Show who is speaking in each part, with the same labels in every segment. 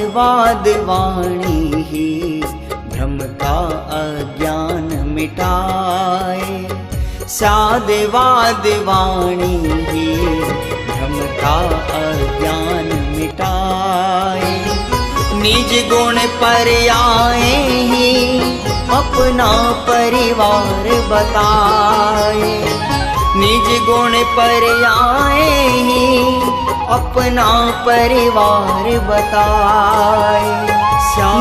Speaker 1: वाद वाणी ही भ्रम का अज्ञान मिटाए। साध वाद वाणी ही भ्रम का अज्ञान मिटाए। निज गुण पर आए ही अपना परिवार बताए। निज गुण पर आए ही अपना परिवार बताए।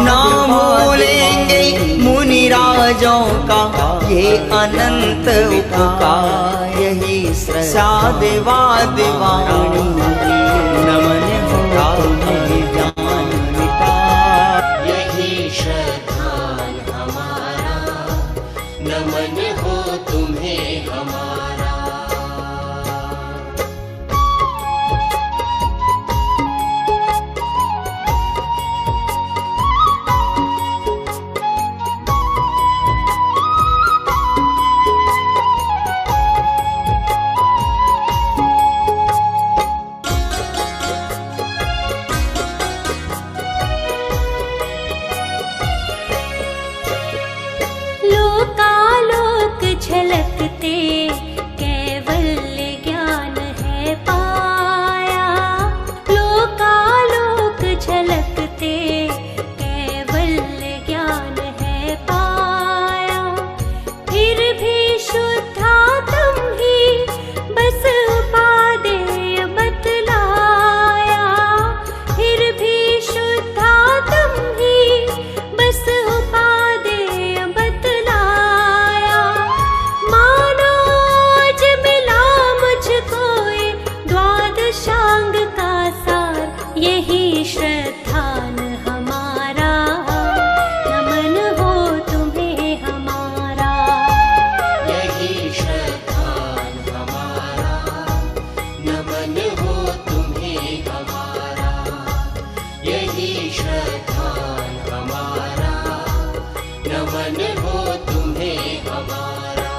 Speaker 1: नाम बोलेंगे मुनि राजों का ये अनंत उपकार। यही साध वाद वाणी नमन हो तुम्हें ज्ञान मिटा।
Speaker 2: यही श्रद्धान हमारा, नमन हो तुम्हें हमारा।
Speaker 3: लोकालोक झलकते कैवल्य ज्ञान है पाया। लोकालोक झलकते कैवल्य ज्ञान है पाया। फिर भी शुद्धात्म ही बस उपादेय बतलाया। फिर भी शुद्धात्म ही बस उपादेय बतलाया। मानो आज मिला मुझको ये द्वादशांग का सार। यही श्रद्धान हमारा, नमन हो तुम्हें हमारा।
Speaker 2: यही श्रद्धान हमारा, नमन हो तुम्हें हमारा। यही श्रद्धान हमारा, नमन हो तुम्हें हमारा।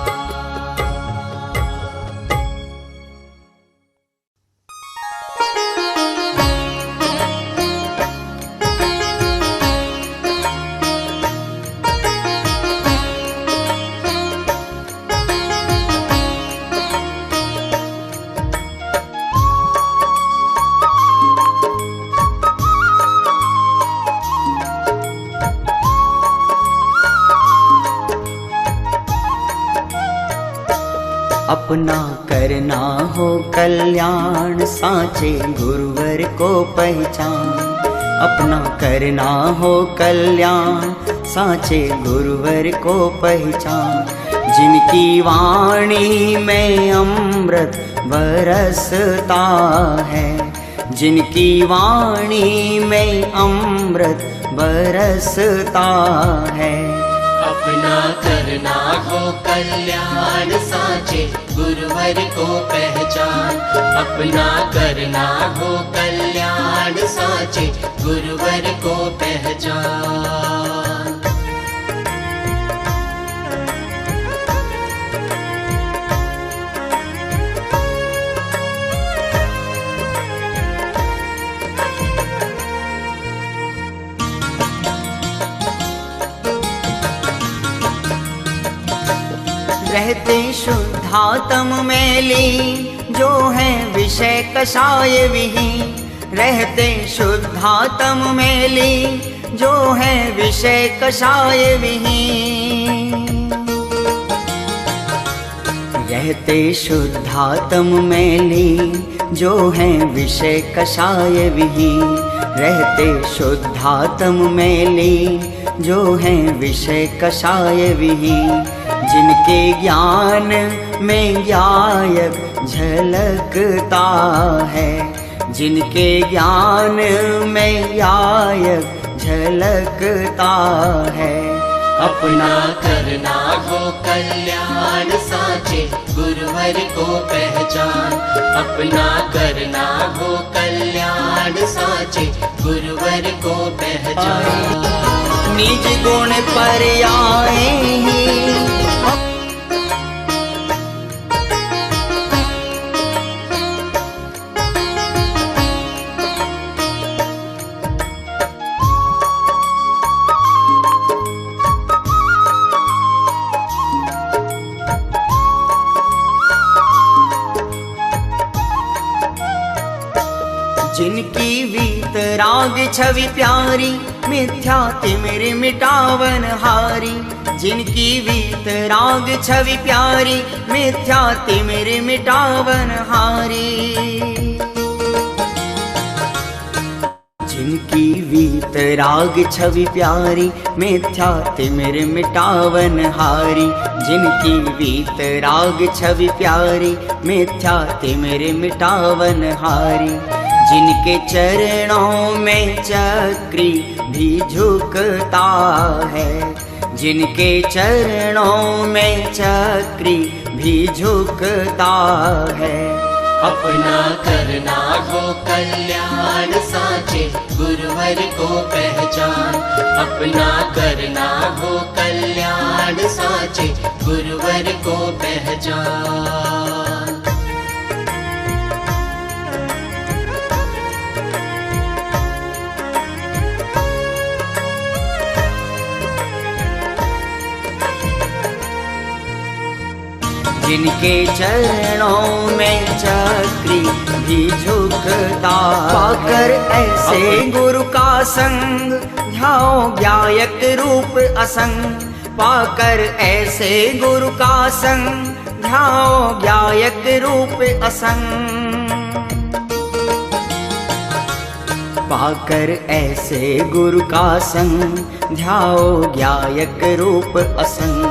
Speaker 1: अपना करना हो कल्याण साचे गुरुवर को पहचान। अपना करना हो कल्याण साचे गुरुवर को पहचान। जिनकी वाणी में अमृत बरसता है। जिनकी वाणी में अमृत बरसता है।
Speaker 2: अपना करना हो कल्याण साचे गुरुवर को पहचान। अपना करना हो कल्याण साचे गुरुवर को पहचान।
Speaker 1: रहते शुद्धात्म में लीन जो है विषय कषाय विहीन। रहते शुद्धात्म में लीन जो है विषय कषाय विहीन। रहते शुद्धात्म में लीन जो है विषय कषाय विहीन। रहते शुद्धात्म में लीन जो है विषय कषाय विहीन। जिनके ज्ञान में गायब झलकता है। जिनके ज्ञान में गायब झलकता है।
Speaker 2: अपना करना हो कल्याण साचे गुरुवर को पहचान। अपना करना हो कल्याण साचे गुरुवर को पहचान।
Speaker 1: निज गुण पर आए ही राग छवि प्यारी, मिथ्या तिमिर मिटावन हारी। जिनकी वीत राग छवि प्यारी, मिथ्या तिमिर मिटावन हारी। जिनकी वीत राग छवि प्यारी, मिथ्या तिमिर मिटावन हारी। जिनकी वीत राग छवि प्यारी, मिथ्या तिमिर मिटावन हारी। जिनके चरणों में चक्री भी झुकता है, जिनके चरणों में चक्री भी झुकता है।
Speaker 2: अपना करना हो कल्याण साचे गुरुवर को पहचान। अपना करना हो कल्याण साचे गुरुवर को पहचान।
Speaker 1: जिनके चरणों में चक्री भी झुकता, पाकर ऐसे गुरु का संग ध्याओ ज्ञायक रूप असंग। पाकर ऐसे गुरु का संग ध्याओ ज्ञायक रूप असंग। पाकर ऐसे गुरु का संग ध्याओ ज्ञायक रूप असंग।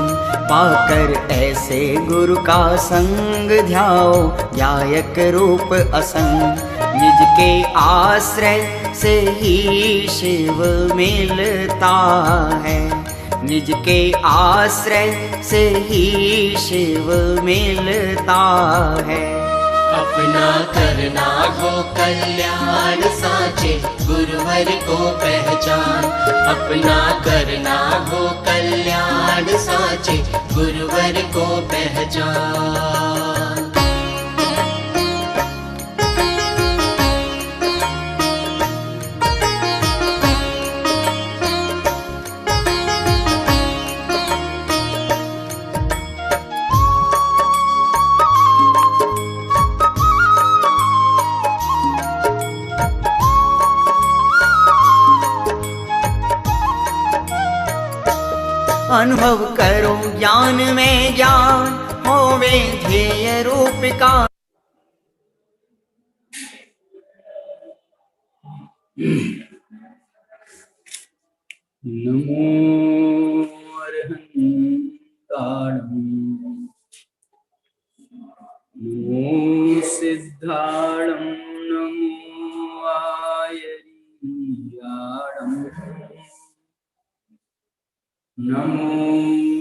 Speaker 1: पाकर ऐसे गुरु का संग ध्याओ ज्ञायक रूप असंग। निज के आश्रय से ही शिव मिलता है, निज के आश्रय से ही शिव मिलता है।
Speaker 2: अपना करना हो कल्याण साचे गुरुवर को पहचान। अपना करना हो कल्याण साचे गुरुवर को पहचान।
Speaker 1: अनुभव करो ज्ञान में ज्ञान, होवे ध्येय रूप का।
Speaker 4: नमो अर्हन्ताणं, नमो सिद्धाणं, नमो आयर्याणं, नमो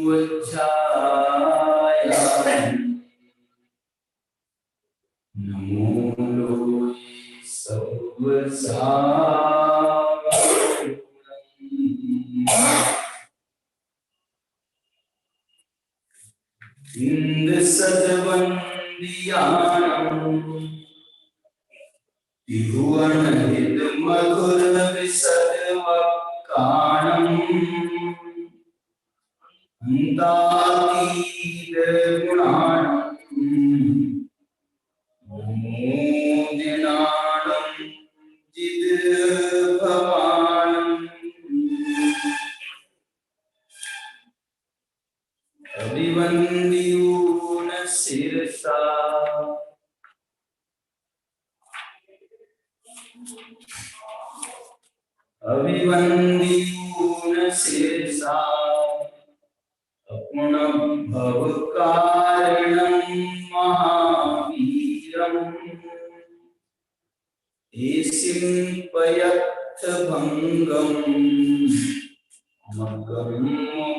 Speaker 4: वज्राय, नमो लोये सर्वसावरणं। इंद सदवंदियानं, त्रिभुवन हित मधुर विशद वक्काणं। अन्तातीत गुणाणं, मोदिनाणं जिद्भवाणं। अभिवन्द्योन शिरसा, अभिवन्द्योन शिरसा। अपनं भव कारणं महावीरम्, एसिम्पयत्थ भंगम्, मग्गं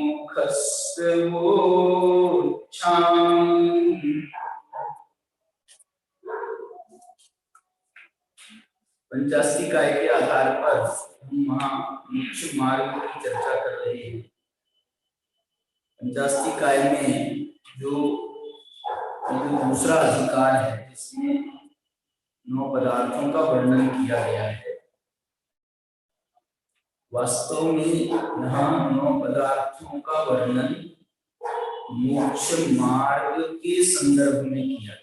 Speaker 4: मुखस्य मोक्षाम्। पंचास्तिकाय के आधार पर हम मोक्ष मार्ग की चर्चा कर रहे हैं। पंचास्तिकाय में जो दूसरा अधिकार है, जिसमें 9 पदार्थों का वर्णन किया गया है। वास्तव में यहाँ 9 पदार्थों का वर्णन मोक्ष मार्ग के संदर्भ में किया गया है।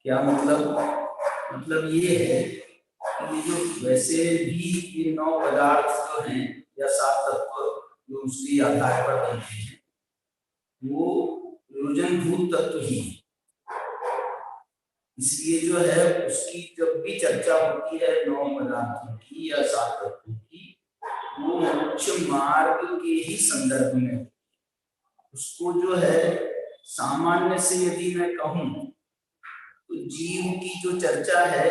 Speaker 4: क्या मतलब ये है ये जो वैसे भी ये 9 पदार्थ जो हैं या 7 तत्व जो उसके आधार पर बनते हैं वो प्रयोजनभूत तत्व ही है। इसलिए जो है उसकी जब भी चर्चा होती है 9 पदार्थों की या 7 तत्वों की, वो मोक्ष मार्ग के ही संदर्भ में, उसको जो है सामान्य से यदि मैं कहूं तो जीव की जो चर्चा है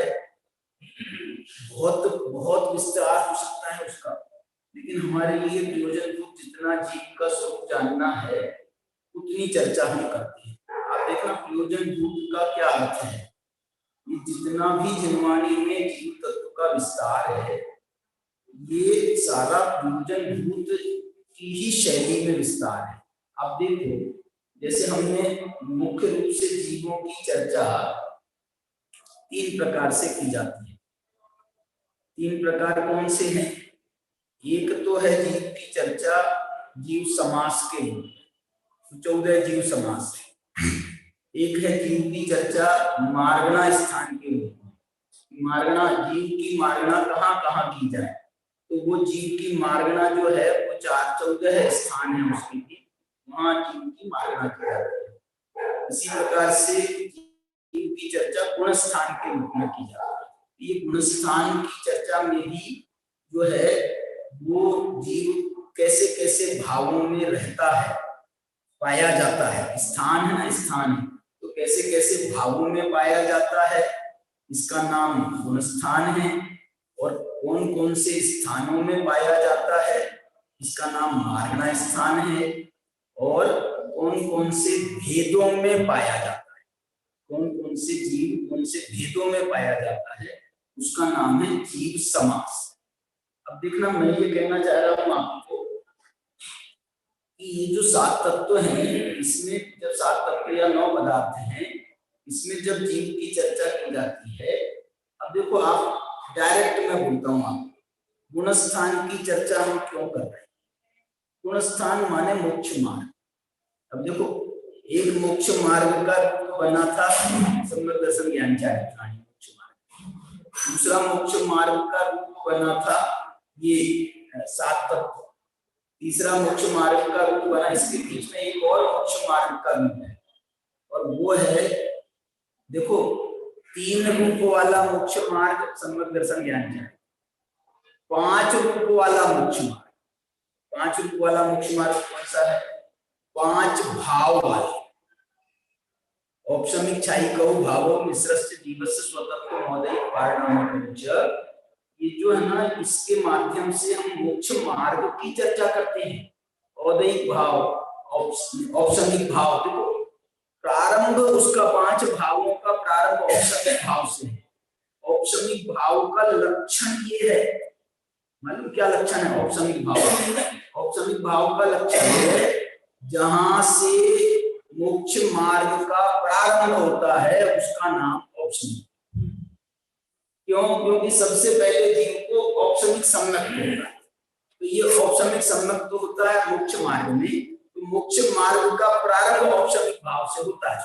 Speaker 4: बहुत बहुत विस्तार हो सकता है उसका, लेकिन हमारे लिए प्रयोजनभूत जितना जीव का स्वरूप जानना है उतनी चर्चा हम करते हैं। आप देखना प्रयोजनभूत का क्या अर्थ है। ये जितना भी जिनवाणी में जीव तत्व का विस्तार है ये सारा प्रयोजनभूत की ही शैली में विस्तार है। आप देखो जैसे हमने मुख्य रूप से जीवों की चर्चा 3 प्रकार से की जाती है। 3 प्रकार कौन से हैं? एक तो है जीव की चर्चा जीव समास के, 14 जीव समास। एक है जीव की चर्चा मार्गणा स्थान के रूप में। मार्गणा, जीव की मार्गणा कहाँ कहाँ की जाए, तो वो जीव की मार्गणा जो है वो 14 स्थान है उसके लिए, वहां जीव की मार्गणा की जाती है। इसी प्रकार से जीव की चर्चा गुण स्थान के रूप में की जाती है। ये गुण स्थान की चर्चा में भी जो है वो जीव कैसे कैसे भावों में रहता है, पाया जाता है। स्थान है ना, स्थान है तो कैसे कैसे भावों में पाया जाता है, इसका नाम गुण स्थान है। और कौन कौन से स्थानों में पाया जाता है, इसका नाम मार्गणा स्थान है। और कौन कौन से भेदों में पाया जाता है, कौन कौन से जीव कौन से भेदों में पाया जाता है, उसका नाम है जीव समास। अब देखना मैं ये कहना चाह रहा हूं आपको कि ये जो 7 तत्व हैं, इसमें जब 7 तत्व या 9 पदार्थ हैं, इसमें जब जीव की चर्चा की जाती है, अब देखो आप डायरेक्ट मैं बोलता हूँ आपको, गुण स्थान की चर्चा हम क्यों कर रहे हैं? गुण स्थान माने मोक्ष मार्ग। अब देखो एक मोक्ष मार्ग का रूप बना था सम्यक दर्शन ज्ञान चारित्राणी मोक्ष मार्ग, दूसरा मोक्ष मार्ग का रूप बना था ये 7 तत्व, तीसरा मोक्ष मार्ग का रूप बना, इसके बीच में एक और मोक्ष मार्ग का रूप है और वो है देखो 3 रूप वाला मोक्ष मार्ग सम्यक दर्शन ज्ञान चारित्राणी, 5 रूप वाला मोक्ष मार्ग। 5 रूप वाला मोक्ष मार्ग कौन सा है? 5 भाव वाले। औपसमिक छायिकौ भावो मिश्रस्य जीवस्य स्वतत्व महोदय पारणमच, ये जो है ना इसके माध्यम से हम मोक्ष मार्ग की चर्चा करते हैं। औदैहिक भाव, औपसमिक भाव, देखो प्रारंभ उसका 5 भावों का प्रारंभ औपसमिक भाव से है। औपसमिक भाव का लक्षण ये है, मालूम क्या लक्षण है औपसमिक भाव? औपसमिक भाव का लक्षण है जहां से मोक्ष मार्ग का प्रारंभ होता है उसका नाम औपसमिक। क्यों? क्योंकि सबसे पहले जीव को औपसमिक सम्यक होता है, तो ये औपसमिक सम्यक तो होता है मोक्ष मार्ग में, तो मोक्ष मार्ग का प्रारंभ औपसमिक भाव से होता है।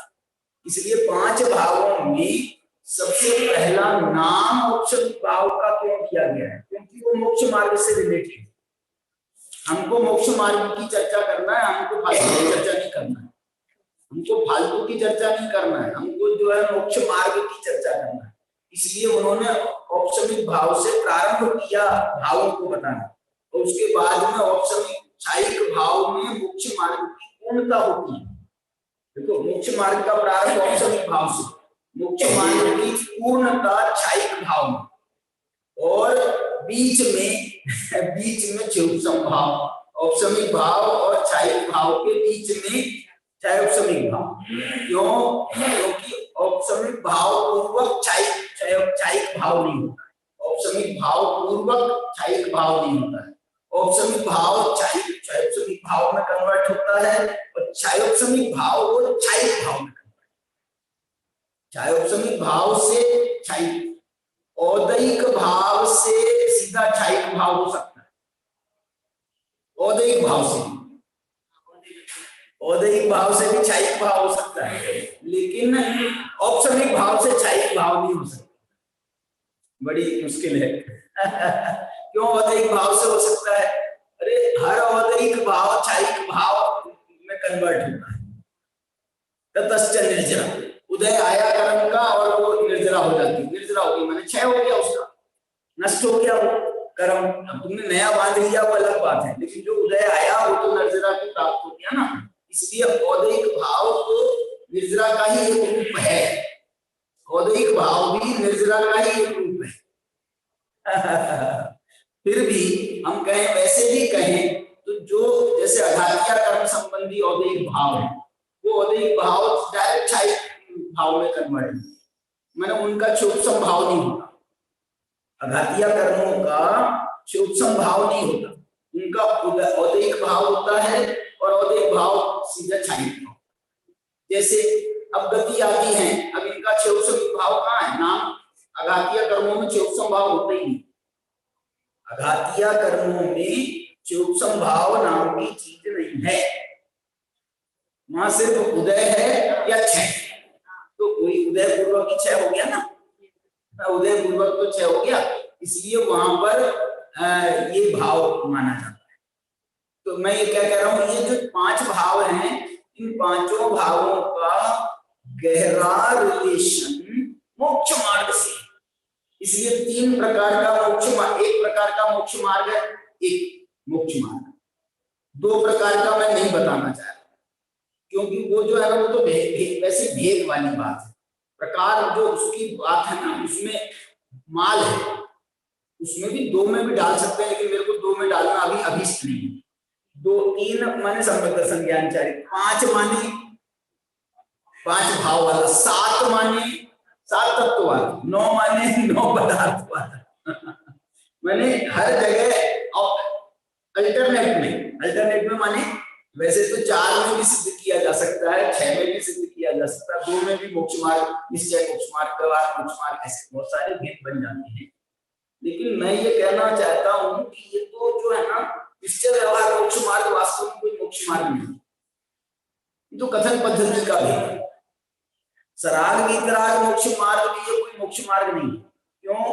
Speaker 4: इसलिए 5 भावों में सबसे पहला नाम औपसमिक भाव का क्यों किया गया है? क्योंकि वो मोक्ष मार्ग से रिलेटेड। हमको मोक्ष मार्ग की चर्चा करना है, हमको फालतू की चर्चा नहीं करना है, हमको फालतू की चर्चा नहीं करना है, हमको जो है मोक्ष मार्ग की चर्चा करना है। इसलिए उन्होंने औपसमिक भाव से प्रारंभ किया भावों को बताना, और उसके बाद में औपसमिक छायिक भाव में मोक्ष मार्ग की पूर्णता होती है। देखो मोक्ष मार्ग का प्रारंभ औपसमिक भाव से, मोक्ष मार्ग की पूर्णता छायिक भाव में, और बीच में च्युतसम भाव, औपसमिक भाव और छायिक भाव के बीच में छायोपसमिक भाव। क्यों? क्योंकि औपसमिक भाव पूर्वक छायिक भाव नहीं होता है, औपसमिक भाव पूर्वक छायिक भाव नहीं होता है। औपसमिक भाव छायोपसमिक भाव में कन्वर्ट होता है और छायोपसमिक भाव वो छायिक भाव में कन्वर्ट, छायोपसमिक भाव से छायिक, औदैहिक भाव से सीधा छायिक भाव हो सकता है, औदैहिक भाव से, औदैहिक भाव से भी छायिक भाव हो सकता है, लेकिन औपसमिक भाव से छायिक भाव नहीं हो सकता। बड़ी मुश्किल है। क्यों औदैहिक भाव से हो सकता है? अरे हर औदैहिक भाव क्षयिक भाव में कन्वर्ट होता है। ततश्च निर्जरा, उदय आया कर्म का और वो निर्जरा हो जाती है। निर्जरा होगी माने क्षय हो गया, उसका नष्ट हो गया वो कर्म। अब तुमने नया बांध लिया वो अलग बात है, लेकिन जो उदय आया वो तो निर्जरा की प्राप्त हो गया ना। इसलिए औदैहिक भाव तो निर्जरा का ही एक रूप है। औदैहिक भाव भी निर्जरा का ही एक रूप है। फिर भी हम कहें, वैसे भी कहें तो जो जैसे अघातिया कर्म संबंधी औदैहिक भाव है, वो औदैहिक भाव डायरेक्ट क्षयिक भाव में कन्वर्ट है, मैंने उनका क्षोभसम भाव नहीं होता। अघातिया कर्मों का क्षोभसम भाव नहीं होता, उनका औदैहिक भाव होता है और औदैहिक भाव सीधा क्षयिक भाव। जैसे अब गति आदि है, अब इनका क्षोभसम भाव कहाँ है? नाम अघातिया कर्मों में क्षोभसम भाव होता ही नहीं। अघातिया कर्मों में क्षोभसम भाव नाम की चीज नहीं है, वहां सिर्फ उदय है या क्षय। तो कोई उदय पूर्वक क्षय हो गया ना, उदय पूर्वक तो क्षय हो गया, इसलिए वहां पर ये भाव माना जाता है। तो मैं ये क्या कह रहा हूं, ये जो 5 भाव हैं, इन 5 भावों का गहरा रिलेशन मोक्ष मार्ग से। इसलिए 3 प्रकार का मोक्ष मार्ग, एक प्रकार का मोक्ष मार्ग है, एक मोक्ष मार्ग। 2 प्रकार का मैं नहीं बताना चाह रहा, क्योंकि वो जो है ना वो तो वैसे भेद वाली बात है। प्रकार जो उसकी बात है ना, उसमें माल है, उसमें भी 2 में भी डाल सकते हैं, लेकिन मेरे को 2 में डालना अभी अभीष्ट नहीं है। 2 3 माने सम्यक दर्शन ज्ञान चारित्र, 5 माने 5 भाव वाला, 7 माने 7 तत्व वाला, 9 माने 9 पदार्थ वाला। मैंने हर जगह अल्टरनेट में माने वैसे तो 4 में भी सिद्ध किया जा सकता है, 6 में भी सिद्ध किया जा सकता है, 2 में भी मोक्ष मार्ग, निश्चय मोक्ष मार्ग, व्यवहार मोक्ष मार्ग, ऐसे बहुत सारे भेद बन जाते हैं। लेकिन मैं ये कहना चाहता हूं कि ये तो जो है ना निश्चय व्यवहार मोक्ष मार्ग वास्तव में कोई मोक्ष मार्ग नहीं, ये तो कथन पद्धति का भेद है। सराग वितराग मोक्ष मार्ग भी ये कोई मोक्ष मार्ग नहीं। क्यों?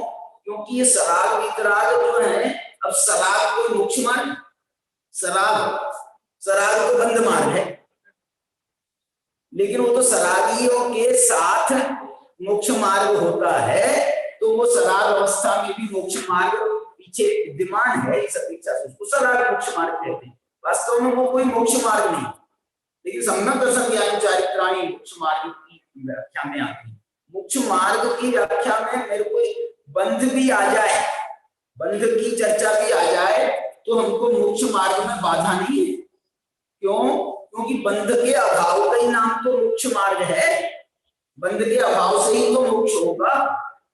Speaker 4: क्योंकि ये सराग वितराग जो है, अब सराग कोई मोक्ष मार्ग, सराग तो बंध मार्ग है, लेकिन वो तो सरागियों के साथ मोक्ष मार्ग होता है, तो वो सराग अवस्था में भी मोक्ष मार्ग पीछे विद्यमान है, इस अपेक्षा से उसको सराग मोक्ष मार्ग कहते हैं। वास्तव में वो कोई मोक्ष मार्ग नहीं, लेकिन सम्यक दर्शन ज्ञान चारित्राणी मोक्ष मार्ग की व्याख्या में आती है। मोक्ष मार्ग की व्याख्या में मेरे को बंध भी आ जाए, बंध की चर्चा भी आ जाए, तो हमको मोक्ष मार्ग में बाधा नहीं है। क्यों? क्योंकि बंध के अभाव का ही नाम तो मोक्ष मार्ग है, बंध के अभाव से ही तो मोक्ष होगा।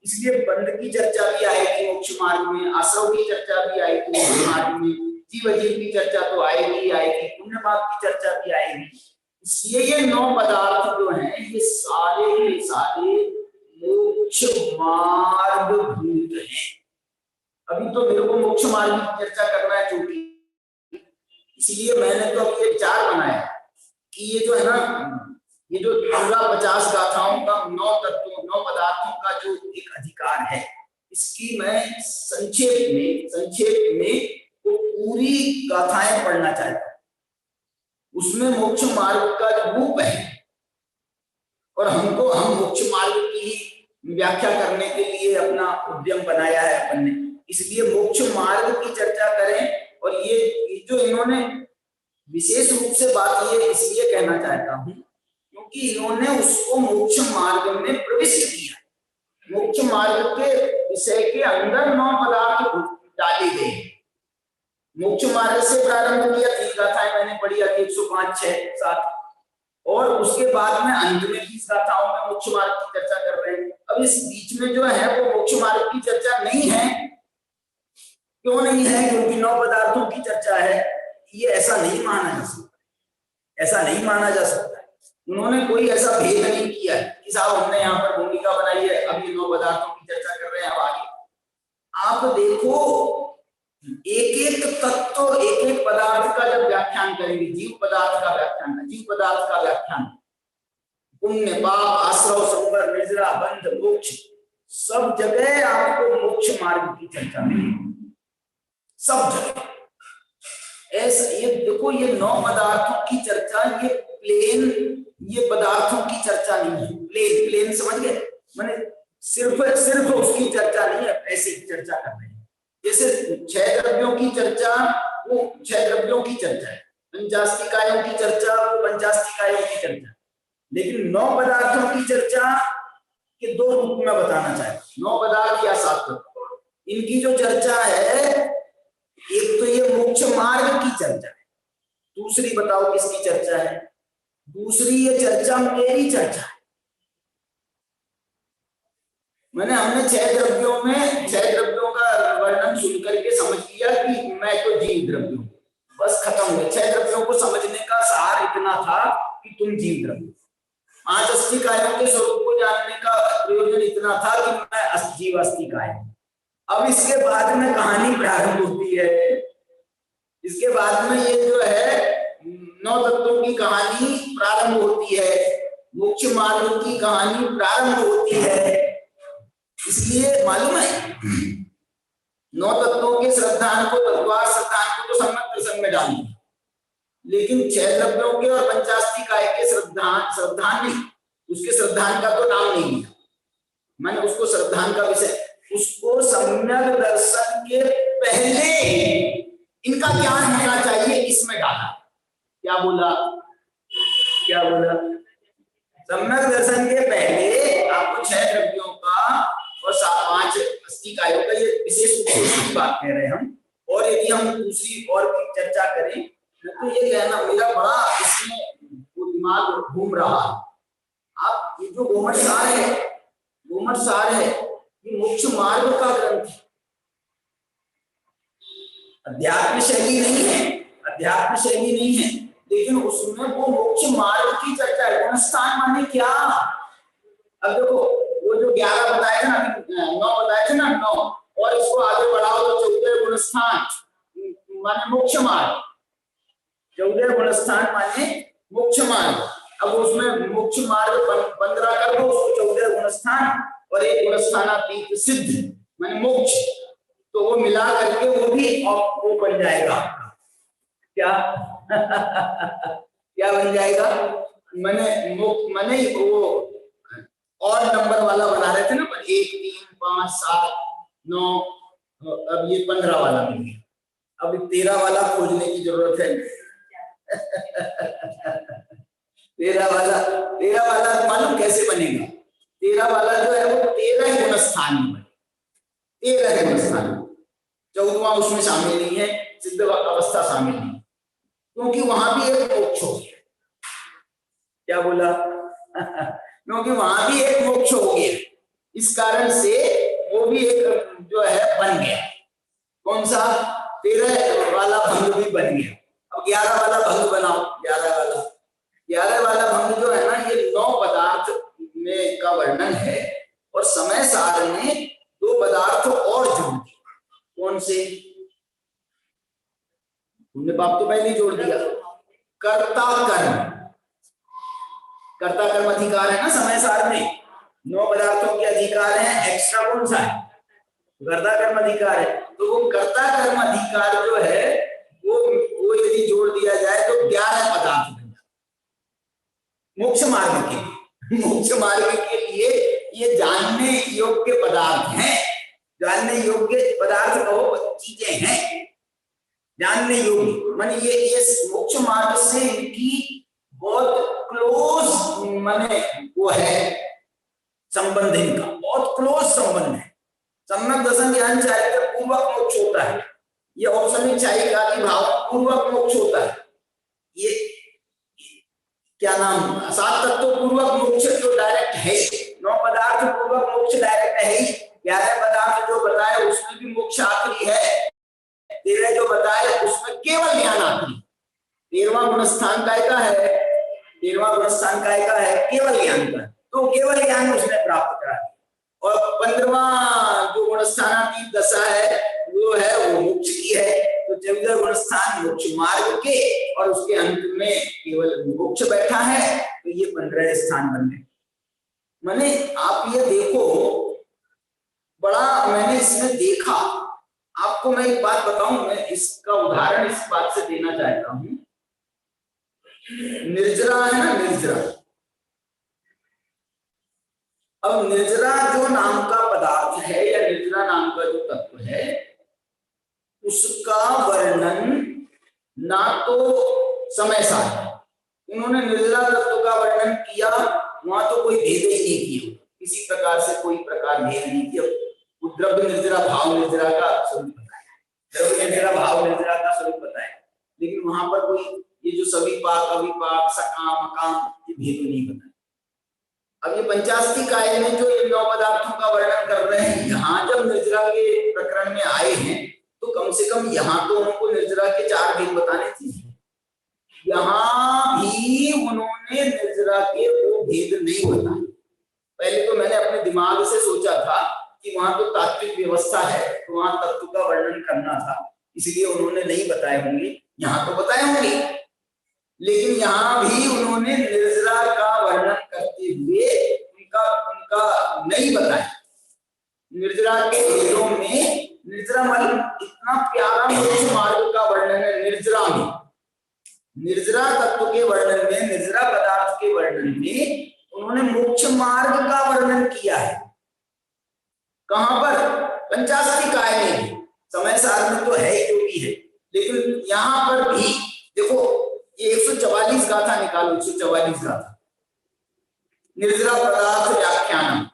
Speaker 4: इसलिए बंध की चर्चा भी आएगी मोक्ष मार्ग में, आश्रव की चर्चा भी आएगी मोक्ष मार्ग में, जीव अजीव की चर्चा तो आएगी, पुण्य पाप की चर्चा भी आएगी। इसलिए ये 9 पदार्थ जो हैं, ये सारे के सारे मोक्ष मार्ग भूत हैं। अभी तो मेरे को मोक्ष मार्ग की चर्चा करना है, क्योंकि इसलिए मैंने तो अभी ये विचार बनाया कि ये जो है ना, ये जो पूरा 50 गाथाओं का 9 तत्वों 9 पदार्थों का जो एक अधिकार है, इसकी मैं संक्षेप में वो पूरी गाथाएं पढ़ना चाहता हूं। उसमें मोक्ष मार्ग का जो रूप है, और हम मोक्ष मार्ग की व्याख्या करने के लिए अपना उद्यम बनाया है अपन ने, इसलिए मोक्ष मार्ग की चर्चा करें। और ये जो इन्होंने विशेष रूप से बात ये इसलिए कहना चाहता हूं, क्योंकि इन्होंने उसको मोक्ष मार्ग में प्रविष्ट किया। मोक्ष मार्ग के विषय के अंदर 9 पदार्थ डाले गए। मोक्ष मार्ग से प्रारंभ किया, 3 गाथाएं मैंने पढ़ी, 105, 6, 7, और उसके बाद में अंत में 20 गाथाओं में मोक्ष मार्ग की चर्चा कर रहे हैं। अब इस बीच में जो है वो मोक्ष मार्ग की चर्चा नहीं है। क्यों नहीं है? क्योंकि 9 पदार्थों की चर्चा है। ये ऐसा नहीं माना जा सकता, ऐसा नहीं माना जा सकता। उन्होंने कोई ऐसा भेद नहीं किया है कि साहब हमने यहाँ पर भूमिका बनाई है, अब ये 9 पदार्थों की चर्चा कर रहे हैं, अब आगे आप देखो एक तत्व, एक पदार्थ का जब व्याख्यान करेंगे, जीव पदार्थ का व्याख्यान, पुण्य पाप, आश्रव, संवर, निर्जरा, बंध, मोक्ष, सब जगह आपको मोक्ष मार्ग की चर्चा मिलेगी, सब जगह। ऐसा ये देखो, ये 9 पदार्थों की चर्चा, ये प्लेन, ये पदार्थों की चर्चा नहीं है। प्लेन प्लेन समझ गए, माने सिर्फ उसकी चर्चा नहीं है, ऐसे चर्चा कर रहे हैं। जैसे 6 द्रव्यों की चर्चा, वो 6 द्रव्यों की चर्चा है, पंचास्तिकायों की चर्चा, वो पंचास्तिकायों की चर्चा। लेकिन 9 पदार्थों की चर्चा के 2 रूप में बताना चाहता हूं, 9 पदार्थ या 7 तत्व। इनकी जो चर्चा है, एक तो ये मोक्ष मार्ग की चर्चा है, दूसरी बताओ किसकी चर्चा है? दूसरी ये चर्चा मेरी चर्चा है। मैंने हमने 6 द्रव्यों का वर्णन सुन करके समझ लिया कि मैं तो जीव द्रव्य हूं, बस खत्म हो गया। 6 द्रव्यों को समझने का सार इतना था कि तुम जीव द्रव्य। 5 अस्तिकायों के स्वरूप को जानने का प्रयोजन इतना था कि मैं जीव अस्तिकाय। अब इसके बाद में कहानी प्रारंभ होती है। इसके बाद में ये जो है 9 तत्वों की कहानी प्रारंभ होती है, मोक्ष मार्ग की कहानी प्रारंभ होती है। इसलिए मालूम है 9 तत्वों के श्रद्धान को, तत्वार श्रद्धान को तो सम्यक दर्शन में डाल दिया, लेकिन 6 द्रव्यों के और पंचास्तिकाय के श्रद्धान नहीं, उसके श्रद्धान का तो नाम नहीं लिया मैंने, उसको श्रद्धान का विषय, उसको सम्यक दर्शन के पहले इनका ज्ञान होना चाहिए, इसमें डाला। क्या बोला? सम्यक दर्शन के पहले आपको 6 द्रव्यों का और 5 अस्तिकायों का, ये विशेष रूप से उसकी बात कह रहे हैं हम। और यदि हम दूसरी और की चर्चा करें तो ये कहना मेरा बड़ा इसमें दिमाग घूम रहा है। आप ये जो गोमठ सार है ये मोक्ष मार्ग का ग्रंथ है, अध्यात्म शैली नहीं है, लेकिन उसमें वो मोक्ष मार्ग की चर्चा है। गुणस्थान माने क्या? अब देखो, वो जो 11 बताए थे ना, 9 बताए थे ना, 9, और इसको आगे बढ़ाओ तो 14 गुणस्थान माने मोक्ष मार्ग, 14 गुणस्थान माने मोक्ष मार्ग। अब उसमें मोक्ष मार्ग 15 कर दो, उसको 14 गुणस्थान और 1 गुणस्थानातीत सिद्ध माने मोक्ष, तो वो मिला करके वो भी वो बन जाएगा। क्या क्या बन जाएगा? मैंने वो और नंबर वाला बना रहे थे ना, 1 3 5 7 9, अब ये 15 वाला मिल गया। अब 13 वाला खोजने की जरूरत है। 13 वाला मालूम कैसे बनेगा? 13 वाला जो है वो 13 गुणस्थान में बने, 13 गुणस्थान, 14वां उसमें शामिल नहीं है, सिद्ध अवस्था शामिल नहीं, क्योंकि वहां भी एक मोक्ष हो गया। क्या बोला? क्योंकि वहां भी एक मोक्ष हो गया, इस कारण से वो भी एक जो है बन गया। कौन सा? 13 वाला भंग भी बन गया। अब 11 वाला भंग बनाओ। 11 वाला भंग जो है ना, ये 9 पदार्थ में का वर्णन है, और समय सार ने 2 पदार्थ और जोड़ दिए। कौन से? तुमने बाप तो पहले ही जोड़ दिया। कर्ता कर्म अधिकार है ना समय सार में, 9 पदार्थों के अधिकार हैं, एक्स्ट्रा कौन सा है? कर्ता कर्म अधिकार है। तो वो कर्ता कर्म अधिकार जो है वो यदि जोड़ दिया जाए तो 11 पदार्थ बन जाते मोक्ष मार्ग के लिए। ये जानने योग्य पदार्थ हैं, जानने योग्य पदार्थ कहो, चीजें हैं जानने योग्य। माने ये मोक्ष मार्ग से इनकी बहुत क्लोज माने वो है संबंध, इनका बहुत क्लोज संबंध है। सम्यक दर्शन ज्ञान चाहिए तो पूर्वक मोक्ष होता है, ये औपसमिक चाहिए आदि भाव पूर्वक मोक्ष होता है। ये क्या नाम? 7 तत्व पूर्वक मोक्ष जो डायरेक्ट है, 9 पदार्थ पूर्वक मोक्ष डायरेक्ट है, 11 पदार्थ जो बताए उसमें भी मोक्ष आखिरी है, 13 जो बताए उसमें केवल ज्ञान आखिरी। 13वां गुणस्थान काय का है? 13वां गुणस्थान काय का है? केवल ज्ञान का। तो केवल ज्ञान उसने प्राप्त करा। और 15वां जो गुणस्थानातीत दशा है वो है वो मोक्ष की है। तो 14 गुणस्थान मोक्ष मार्ग के, और उसके अंत में केवल मोक्ष बैठा है, तो ये 15 स्थान बन गए। माने आप ये देखो बड़ा मैंने इसमें देखा। आपको मैं एक बात बताऊं, मैं इसका उदाहरण इस बात से देना चाहता हूं। निर्जरा है ना, निर्जरा। अब निर्जरा जो नाम का पदार्थ है या निर्जरा नाम का जो तत्व है, उसका वर्णन ना तो समय सार, उन्होंने निर्जरा तत्व का वर्णन किया, वहां तो कोई भेद ही नहीं किया, किसी प्रकार से कोई प्रकार भेद नहीं किया। द्रव्य निर्जरा भाव निर्जरा का स्वरूप बताया, द्रव्य निर्जरा भाव निर्जरा का स्वरूप बताया, लेकिन वहां पर कोई ये जो सविपाक अविपाक सकाम अकाम ये भेद नहीं बताया। अब ये पंचास्ती काय में जो इन 9 पदार्थों का वर्णन कर रहे हैं, यहाँ जब निर्जरा के प्रकरण में आए हैं तो कम से कम यहाँ तो उनको निर्जरा के 4 भेद बताने थे। यहाँ भी उन्होंने निर्जरा के 2 भेद नहीं बताए। पहले तो मैंने अपने दिमाग से सोचा था कि वहां तो तात्विक व्यवस्था है, तो वहां तत्व का वर्णन करना था, इसलिए उन्होंने नहीं बताए होंगे। यहाँ तो बताए होंगे, लेकिन यहाँ भी उन्होंने निर्जरा का वर्णन करते हुए उनका नहीं बताया। निर्जरा के भेदों में निर्जरा मतलब इतना प्यारा मोक्ष मार्ग का वर्णन है। निर्जरा में, निर्जरा तत्व के वर्णन में, निर्जरा पदार्थ के वर्णन में उन्होंने मोक्ष मार्ग का वर्णन किया है। कहां पर? पंचास्ती काय में भी, समय सार में तो है जो भी है, लेकिन यहां पर भी देखो ये 144 गाथा निकालो, 144 गाथा निर्जरा पदार्थ व्याख्यान।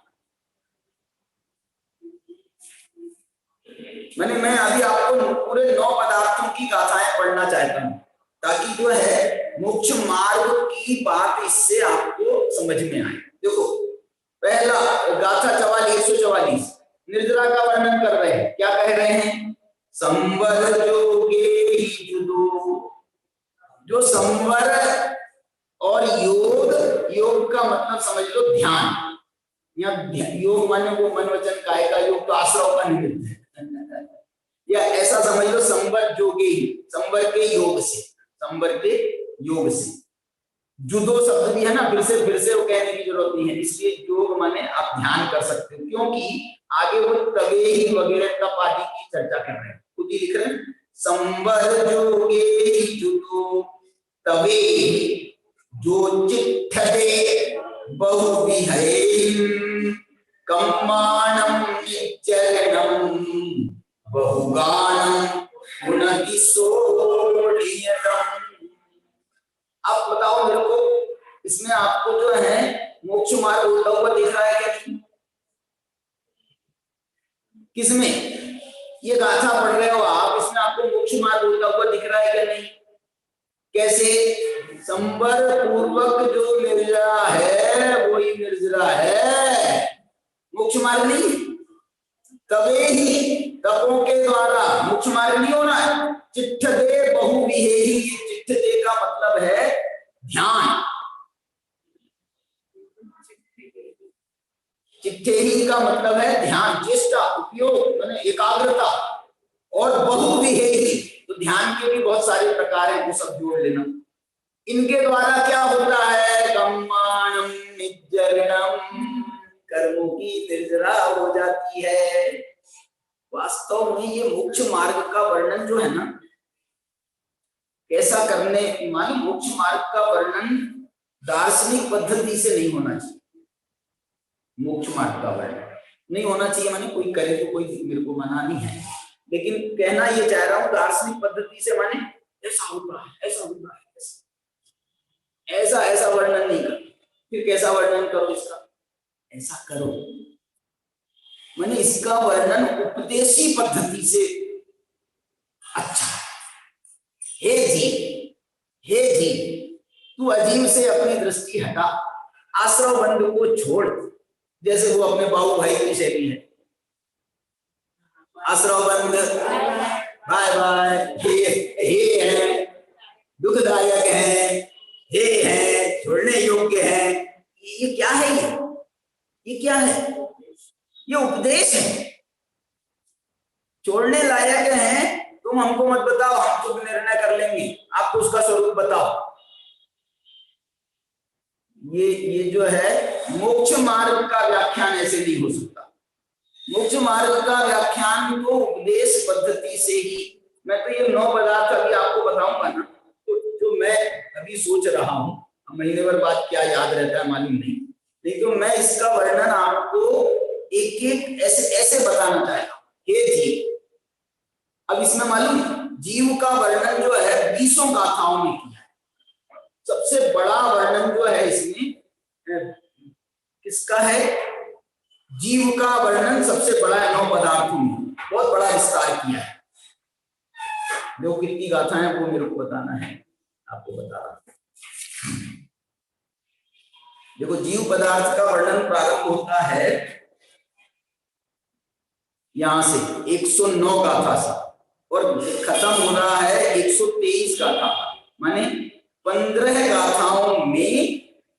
Speaker 4: मैं अभी आपको पूरे 9 पदार्थों की गाथाएं पढ़ना चाहता हूं, ताकि जो है मोक्ष मार्ग की बात इससे आपको समझ में आए। देखो पहला गाथा 144 निर्जरा का वर्णन कर रहे हैं। क्या कह रहे हैं? संवर जोगे ही जुदो। जो संवर और योग, योग का मतलब समझ लो ध्यान, या योग माने वो मन वचन काय का योग, तो आश्रव का निमित्त है, या ऐसा समझ लो संवर जोगे ही, संवर के योग से, संवर के योग से। जुदो शब्द भी है ना, फिर से वो कहने की जरूरत नहीं है, इसलिए योग माने आप ध्यान कर सकते हो, क्योंकि आगे वो तवे ही वगैरह का पाठी की चर्चा कर रहे हैं, खुद ही लिख रहे हैं। संवर जोगे ही जुदो तवे जो चित्त दे बहु विहरे कम्माणम निचरणम बहुगानम पुनः सोढ़ियतम। आप बताओ मेरे को, इसमें आपको जो है मोक्ष मार्ग होता हुआ दिख रहा है क्या नहीं? किसमें? ये गाथा पढ़ रहे हो आप, इसमें आपको मोक्ष मार्ग होता हुआ दिख रहा है क्या नहीं? कैसे? संवर पूर्वक जो निर्जरा है वही निर्जरा है, मोक्ष मार्ग नहीं। तवे ही तपों के द्वारा मोक्ष मार्ग नहीं होना है। चित्त दे बहु विहेहि, चित्त दे का मतलब है ध्यान, चित्तेहि का मतलब है ध्यान, चेष्टा, उपयोग माने एकाग्रता, और बहु विहेहि तो ध्यान के भी बहुत सारे प्रकार हैं, वो सब जोड़ लेना। इनके द्वारा क्या होता है? कम्माणम निज्जरणम, कर्मों की निर्जरा हो जाती है। वास्तव में ये मोक्ष मार्ग का वर्णन जो है ना, कैसा करने माने मोक्ष मार्ग का वर्णन दार्शनिक पद्धति से नहीं होना चाहिए। मोक्ष मार्ग का वर्णन नहीं होना चाहिए माने कोई करे तो कोई मेरे को मना नहीं है, लेकिन कहना ये चाह रहा हूं दार्शनिक पद्धति से, माने ऐसा होता है, ऐसा होता है, ऐसा ऐसा वर्णन नहीं कर। फिर कैसा वर्णन करो इसका? ऐसा करो माने इसका वर्णन उपदेशी पद्धति से अच्छा। हे जी तू अजीब से अपनी दृष्टि हटा, आश्रव बंध को छोड़, जैसे वो अपने बाबू भाई की शैली है। आश्रव बंध बाय बाय, हे है दुखदायक है, हे है छोड़ने योग्य है। ये क्या है? ये क्या है? ये उपदेश है। छोड़ने लायक है तुम हमको मत बताओ, हम खुद निर्णय कर लेंगे, आप तो उसका स्वरूप बताओ। ये जो है मोक्ष मार्ग का व्याख्यान ऐसे नहीं हो सकता। मोक्ष मार्ग का व्याख्यान तो उपदेश पद्धति से ही, मैं तो ये 9 पदार्थ अभी आपको बताऊंगा ना, तो जो मैं अभी सोच रहा हूँ, महीने भर बाद क्या याद रहता है मालूम नहीं, लेकिन तो मैं इसका वर्णन आपको एक एक ऐसे बताना चाहता हूँ। हे जीव, अब इसमें मालूम जीव का वर्णन जो है 20 गाथाओं में किया है। सबसे बड़ा वर्णन जो है इसमें किसका है? जीव का वर्णन सबसे बड़ा है 9 पदार्थों में, बहुत बड़ा विस्तार किया है। जो कितनी गाथा है वो मेरे को बताना है, आपको बता रहा हूं। देखो, जीव पदार्थ का वर्णन प्रारंभ होता है यहां से 109 गाथा से और खत्म हो रहा है 123 गाथा, माने 15 गाथाओं में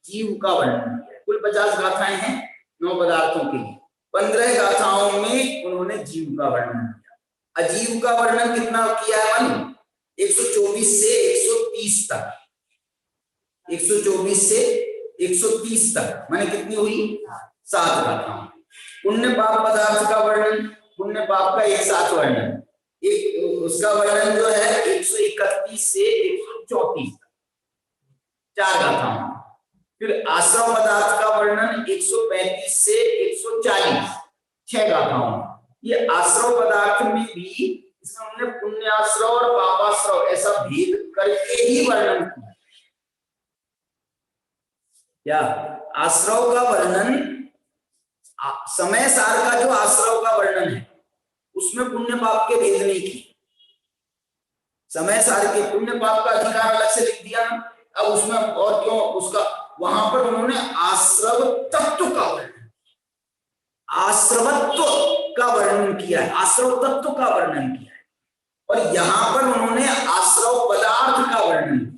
Speaker 4: जीव का वर्णन किया। कुल 50 गाथाएं हैं 9 पदार्थों के लिए, 15 गाथाओं में उन्होंने जीव का वर्णन किया। अजीव का वर्णन कितना किया है मालूम? 124 से 130 तक, 124 से 130 तक, माने कितनी हुई? 7 गाथाएं। पुण्य पाप पदार्थ का वर्णन, पुण्य पाप का एक साथ वर्णन, एक उसका वर्णन जो है 131 से 134 तक, 4 गाथाएं। फिर आश्रव पदार्थ का वर्णन 135 से 140, 6 गाथाओं। ये आश्रव पदार्थ में भी इसमें हमने पुण्याश्रव और पापाश्रव ऐसा भेद करके ही वर्णन किया। क्या आश्रव का वर्णन, समय सार का जो आश्रव का वर्णन है उसमें पुण्य पाप के भेद नहीं किए। समय सार के पुण्य पाप का अधिकार अलग से लिख दिया, अब उसमें और क्यों उसका, वहां पर उन्होंने आश्रव तत्व का वर्णन, आश्रवत्व का वर्णन किया है, आश्रव तत्व का वर्णन किया है, और यहां पर उन्होंने आश्रव पदार्थ का वर्णन किया।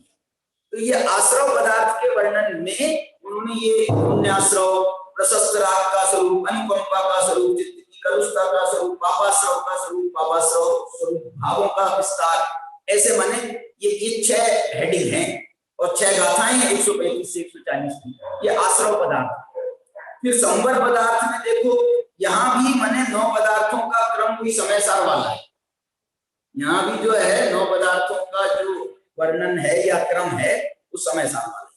Speaker 4: तो ये आश्रव पदार्थ के वर्णन में उन्होंने ये पुण्याश्रव, प्रशस्त राग का स्वरूप, अनुकंपा का स्वरूप, चित्त की करुषता का स्वरूप, पापाश्रव का स्वरूप, पापाश्रव स्वरूप, भावों का विस्तार, ऐसे माने ये 6 हेडिंग हैं और 6 गाथाएं हैं 135 से 140 की, ये आश्रव पदार्थ। फिर संवर पदार्थ में देखो, यहाँ भी माने 9 पदार्थों का क्रम कोई समय सार वाला है। यहाँ भी जो है 9 पदार्थों का जो वर्णन है या क्रम है वो समय सार वाला है।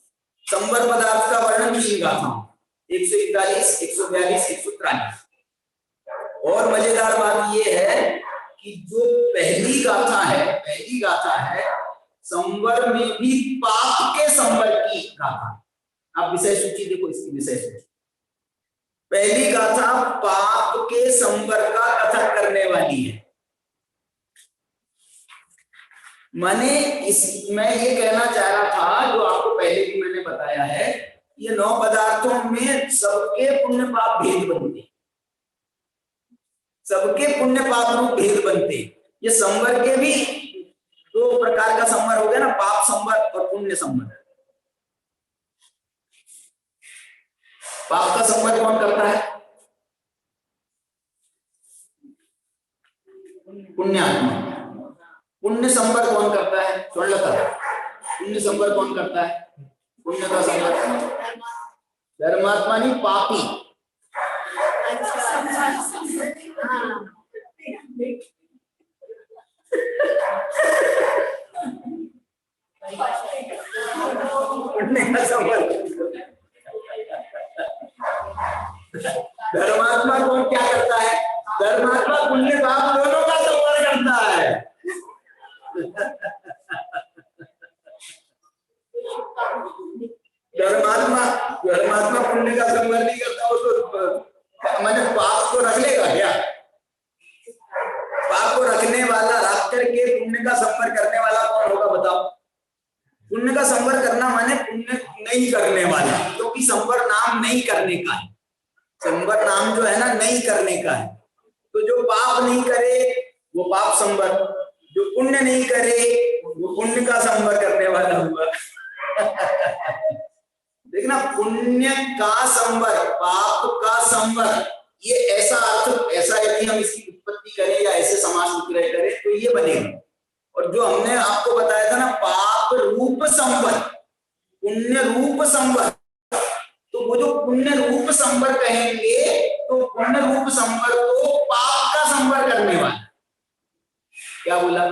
Speaker 4: संवर पदार्थ का वर्णन 3 गाथाओं, 141, 142, 143। और मजेदार बात ये है कि जो पहली गाथा है संवर में भी पाप के संवर की गाथा। आप विषय सूची देखो, इसकी विषय सूची, पहली गाथा पाप के संवर का कथन करने वाली है। माने मैं ये कहना चाह रहा था, जो आपको पहले भी मैंने बताया है, ये 9 पदार्थों में सबके पुण्य पाप भेद बनते, सबके पुण्य पाप रूप भेद बनते। ये संवर के भी 2 प्रकार का संवर हो गया ना, पाप संवर और पुण्य संवर। पाप का संवर कौन करता है? पुण्यात्मा। पुण्य संवर कौन करता है? स्वर्णकार। पुण्य संवर कौन करता है? पुण्य का संवर धर्मात्मा नहीं, पापी। पुण्य का संवर धर्मात्मा कौन क्या करता है? धर्मात्मा पुण्य पाप दोनों का संवर करता है। धर्मात्मा पुण्य का संवर नहीं करता, वो तो मैंने पाप को रख लेगा क्या? पाप को रखने वाला, रख करके पुण्य का संवर करने वाला कौन होगा बताओ? पुण्य का संवर करना माने पुण्य नहीं करने वाला, क्योंकि संवर नाम नहीं करने का है। संवर नाम जो है ना, नहीं करने का है। तो जो पाप नहीं करे वो पाप संवर, जो पुण्य नहीं करे वो पुण्य का संवर करने वाला हुआ। देखना, पुण्य का संवर, पाप का संवर, ये ऐसा अर्थ, ऐसा यदि हम इसकी उत्पत्ति करें या ऐसे समास विग्रह करें तो ये बनेगा। और जो हमने आपको बताया था ना, पाप रूप संवर, पुण्य रूप संवर, तो वो जो पुण्य रूप संवर कहेंगे तो पुण्य रूप संवर तो पाप का संवर करने वाला। क्या बोला?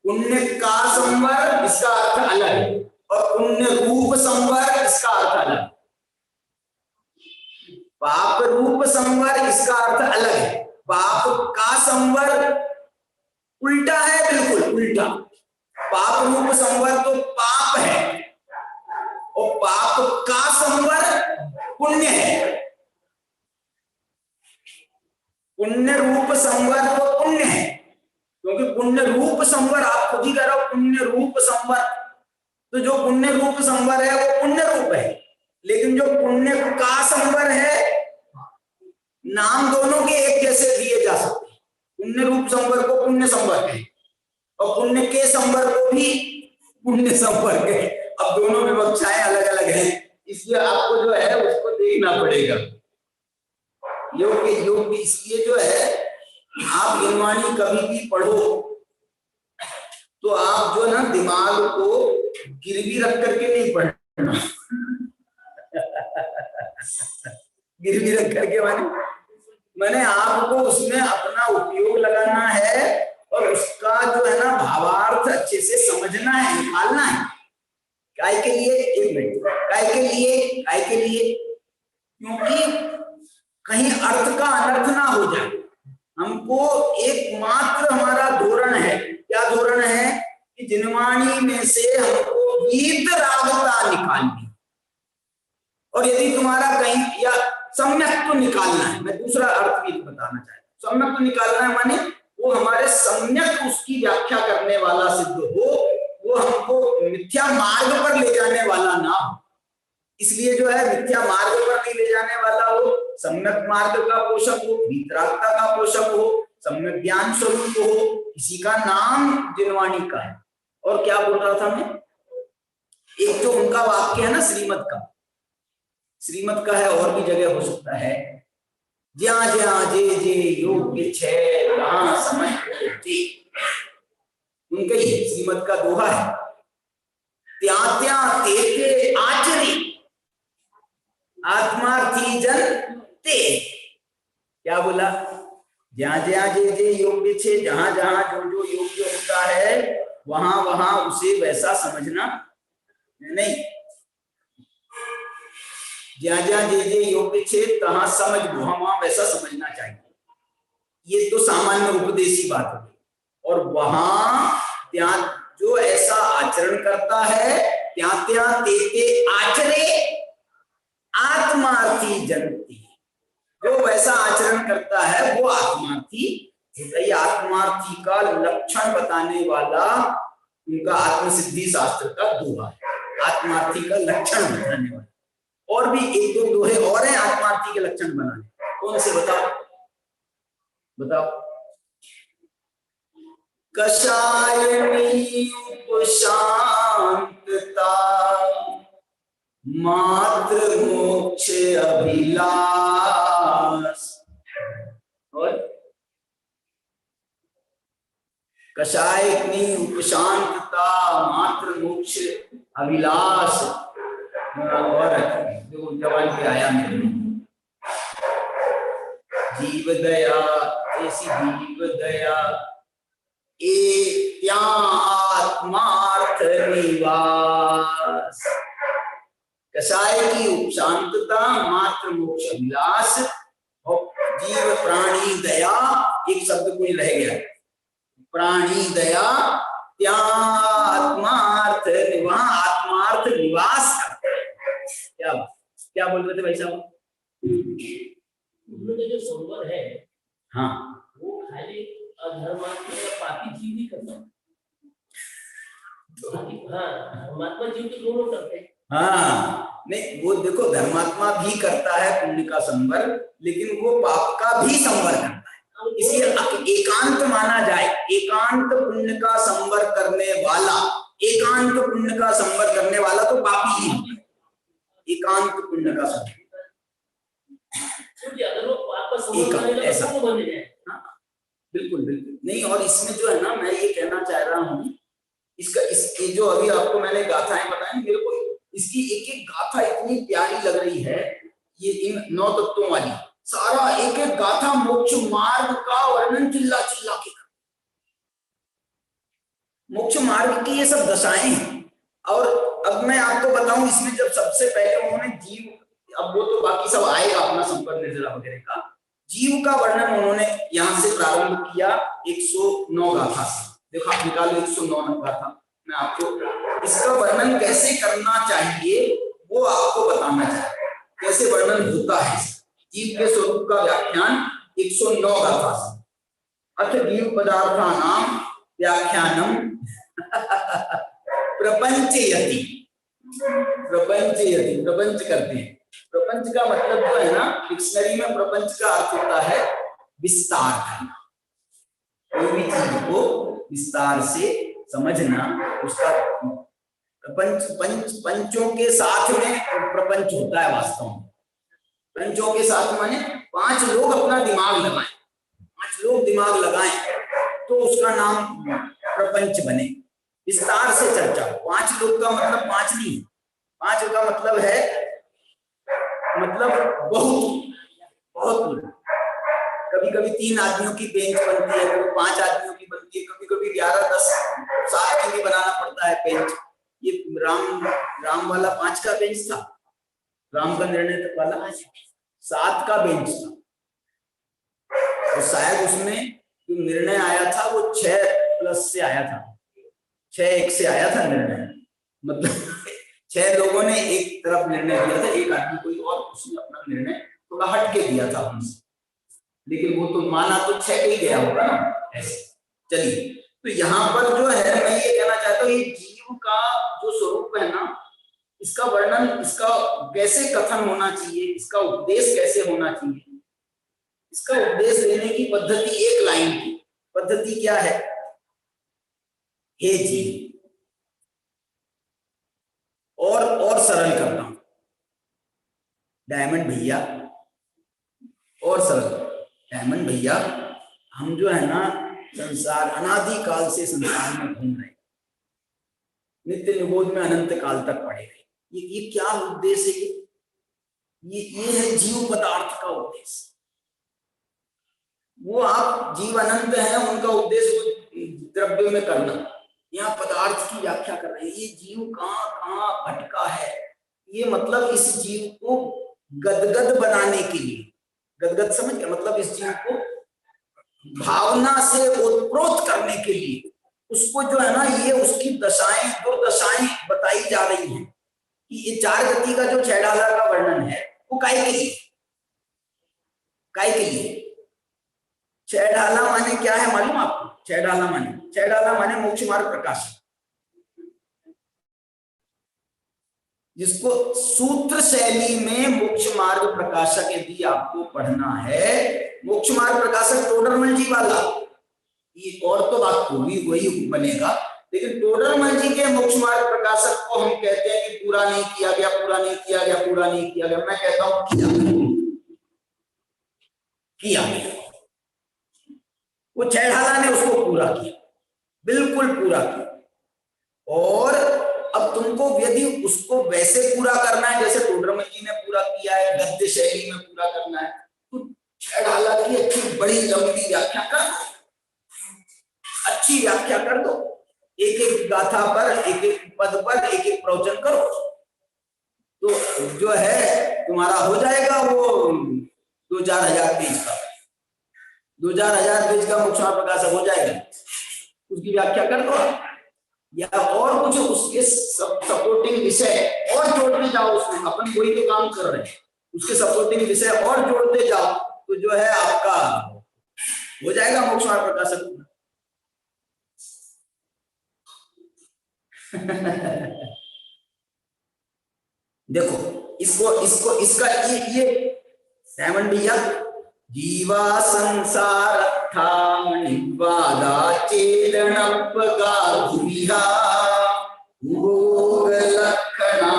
Speaker 4: पुण्य का संवर इसका अर्थ अलग है और पुण्य रूप संवर इसका अर्थ अलग। पाप रूप संवर इसका अर्थ अलग है, पाप का संवर उल्टा है, बिल्कुल उल्टा। पाप रूप संवर तो पाप है और पाप का संवर पुण्य है। पुण्य रूप संवर तो पुण्य है, क्योंकि पुण्य रूप संवर आप खुद ही कह रहे हो, पुण्य रूप संवर। तो जो पुण्य रूप संवर है वो पुण्य रूप है, लेकिन जो पुण्य का संवर है, नाम दोनों के एक जैसे दिए जा सकते हैं। पुण्य रूप संवर को पुण्य संवर कहें और पुण्य के संवर को भी पुण्य संवर कहें। अब दोनों विवक्षाएं अलग अलग हैं, इसलिए आपको जो है उसको देखना पड़ेगा। योग इसलिए जो है, आप ज्ञानवाणी कभी भी पढ़ो तो आप जो ना दिमाग को गिरवी रख करके नहीं पढ़ना। गिरवी रख करके मैंने आपको उसमें अपना उपयोग लगाना है और उसका जो है ना भावार्थ अच्छे से समझना है, निकालना है। काय के लिए? एक मिनट, काय के लिए क्योंकि कहीं अर्थ का अनर्थ ना हो जाए। हमको एकमात्र हमारा धोरण है, क्या धोरण है कि जिनवाणी में से हमको वीतरागता निकालनी, और यदि तुम्हारा कहीं या सम्यक तो निकालना है। मैं दूसरा अर्थ भी बताना चाहता हूं। सम्यक तो निकालना है माने वो हमारे सम्यक उसकी व्याख्या करने वाला सिद्ध हो, वो हमको मिथ्या मार्ग पर ले जाने वाला ना हो। इसलिए जो है मिथ्या मार्ग पर नहीं ले जाने वाला हो, सम्यक मार्ग का पोषक हो, वीतरागता का पोषक हो, सम्यक ज्ञान स्वरूप हो, इसी का नाम जिनवाणी का है। और क्या बोल रहा था मैं? एक जो उनका वाक्य है ना श्रीमत का है, और भी जगह हो सकता है, ज्या ज्या जे जे योग्य छे वहां समझ होती, उनका ही श्रीमत का दोहा है। त्या त्या ते ते आचरी आत्मार्थी जन ते। क्या बोला? जहां जहां जे जे योग्य छे, जहां जहां जो जो योग्य होता है वहां वहां उसे वैसा समझना नहीं। जहां जहां जे जे योग्य छे तहां समझ, वहां वैसा समझना चाहिए। ये तो सामान्य उपदेशी बात है। और वहां त्या जो ऐसा आचरण करता है, त्या त्या ते ते आचरे आत्मार्थी जनती, जो वैसा आचरण करता है वो आत्मार्थी। आत्मार्थी का लक्षण बताने वाला उनका आत्मसिद्धि शास्त्र का दोहा है, आत्मार्थी का लक्षण बताने वाला। और भी एक दो दोहे और हैं आत्मार्थी के लक्षण बनाने, कौन से बताओ? कषायणी उपशांतता मात्र मोक्ष अभिलाष। और कषायनी उपशांतता मात्र मोक्ष अभिलाष। और जो जवान पे आया मेरे जीव दया, ऐसी जीव दया ए आत्मार्थ निवास। कषाय की उपशांतता मात्र मोक्ष अभिलाष और जीव प्राणी दया, एक शब्द कोई रह गया, प्राणी दया आत्मार्थ, वहां आत्मार्थ निवास। क्या बोल रहे थे भाई साहब?
Speaker 2: जो संवर है,
Speaker 4: हाँ,
Speaker 2: वो खाली धर्मात्मा या पापी जीव ही करता है। हाँ, धर्मात्मा जीव तो दोनों करते हैं।
Speaker 4: हाँ, नहीं वो देखो धर्मात्मा भी करता है पुण्य का संवर, लेकिन वो पाप का भी संवर करता है। इसलिए एकांत माना जाए, एकांत पुण्य का संवर करने वाला, एकांत पुण्य का संवर करने वाला तो पापी ही है। एकांत पुण्य का संवर,
Speaker 2: अगर वो पाप का संवर करेगा
Speaker 4: ऐसा
Speaker 2: तो बन जाए।
Speaker 4: बिल्कुल बिल्कुल नहीं। और इसमें जो है ना, मैं ये कहना चाह रहा हूँ, इसके जो अभी आपको मैंने गाथाएं बताई, मेरे को इसकी एक एक गाथा इतनी प्यारी लग रही है। ये इन 9 तत्वों वाली सारा एक एक गाथा मोक्ष मार्ग का वर्णन चिल्ला चिल्ला के। मोक्ष मार्ग की ये सब दशाएं हैं। और अब मैं आपको बताऊं, इसमें जब सबसे पहले उन्होंने जीव, अब वो तो बाकी सब आएगा अपना संपर्क निर्जरा वगैरह का, जीव का वर्णन उन्होंने यहां से प्रारंभ किया 109 गाथा से। देखो आप निकालो 109 गाथा। मैं आपको इसका वर्णन कैसे करना चाहिए वो आपको बताना चाहिए, कैसे वर्णन होता है जीव के स्वरूप का व्याख्यान 109 गाथा से। अथ जीव पदार्थानाम व्याख्यानम प्रपंचयति। प्रपंचयति, प्रपंच करते हैं। प्रपंच का मतलब जो है ना, डिक्शनरी में प्रपंच का अर्थ होता है विस्तार करना, कोई भी चीज को विस्तार से समझना, उसका पंचों के साथ में प्रपंच होता है। वास्तव में पंचों के साथ माने 5 लोग अपना दिमाग लगाएं, 5 लोग दिमाग लगाएं तो उसका नाम प्रपंच बने। विस्तार से चर्चा। 5 लोग का मतलब 5 नहीं, 5 का मतलब है मतलब बहुत बहुत लोग। कभी कभी 3 आदमियों की बेंच बनती है, कभी 5 आदमियों की बनती है, कभी कभी 11, 10, 7 की भी बनाना पड़ता है बेंच। ये राम वाला 5 का बेंच था, राम का निर्णय तक वाला 7 का बेंच था, और शायद उसमें जो निर्णय आया था वो 6+ से आया था, 6-1 से आया था निर्णय। मतलब 6 लोगों ने एक तरफ निर्णय दिया था, एक आदमी कोई और, उसने अपना निर्णय थोड़ा हट के दिया था उनसे, लेकिन वो तो माना तो 6 ही गया होगा ना ऐसे। चलिए, तो यहाँ पर जो है मैं ये कहना चाहता हूँ, ये जीव का जो स्वरूप है ना, इसका वर्णन, इसका कैसे कथन होना चाहिए, इसका उपदेश कैसे होना चाहिए, इसका उपदेश देने की पद्धति, एक लाइन की पद्धति क्या है? हे जीव, और सरल करता हूं डायमंड भैया, और सरल। डायमंड भैया, हम जो है ना संसार अनादि काल से संसार में घूम रहे, नित्य निबोध में अनंत काल तक पड़े रहे। ये क्या उद्देश्य है? ये है जीव पदार्थ का उद्देश्य। वो आप जीव अनंत है, उनका उद्देश्य द्रव्य में करना, यहाँ पदार्थ की व्याख्या कर रहे हैं। ये जीव कहाँ कहाँ भटका है, ये मतलब इस जीव को गदगद बनाने के लिए, गदगद समझ गया, मतलब इस जीव को भावना से ओतप्रोत करने के लिए उसको जो है ना, ये उसकी दशाएं, 2 दशाएं बताई जा रही हैं कि ये 4 गति का जो 6 ढाला का वर्णन है वो काय के लिए, काय के लिए? 6 ढाला माने क्या है मालूम आपको? 6 ढाला माने मोक्ष मार्ग प्रकाशक, जिसको सूत्र शैली में मोक्ष मार्ग प्रकाशक यदि आपको पढ़ना है, मोक्ष मार्ग प्रकाशक टोडरमल जी वाला, ये और तो बात होगी वही बनेगा, लेकिन टोडरमल जी के मोक्ष मार्ग प्रकाशक को हम कहते हैं कि पूरा नहीं किया गया, पूरा नहीं किया गया, पूरा नहीं किया गया। मैं कहता हूं किया गया। वो 6 ढाला ने उसको पूरा किया, बिल्कुल पूरा किया। और अब तुमको यदि उसको वैसे पूरा करना है जैसे टोडरमल जी ने पूरा किया है, गद्य शैली में पूरा करना है, तो 6 ढाला की अच्छी बड़ी लंबी व्याख्या कर दो, अच्छी व्याख्या कर दो, एक एक गाथा पर, एक एक पद पर एक एक प्रवचन करो, तो जो है तुम्हारा हो जाएगा वो 2-4 पेज का, 2-4 पेज का मोक्ष मार्ग प्रकाशक हो जाएगा। उसकी व्याख्या कर दो, या और कुछ उसके सपोर्टिंग विषय और जोड़ते जाओ उसमें। अपन वही तो काम कर रहे हैं, उसके सपोर्टिंग विषय और जोड़ते जाओ, तो जो है आपका हो जाएगा मोक्ष मार्ग प्रकाशक। देखो इसका ये डायमंड भैया, जीवा संसार निवादा चेदनपगा भूया भोग लक्षणा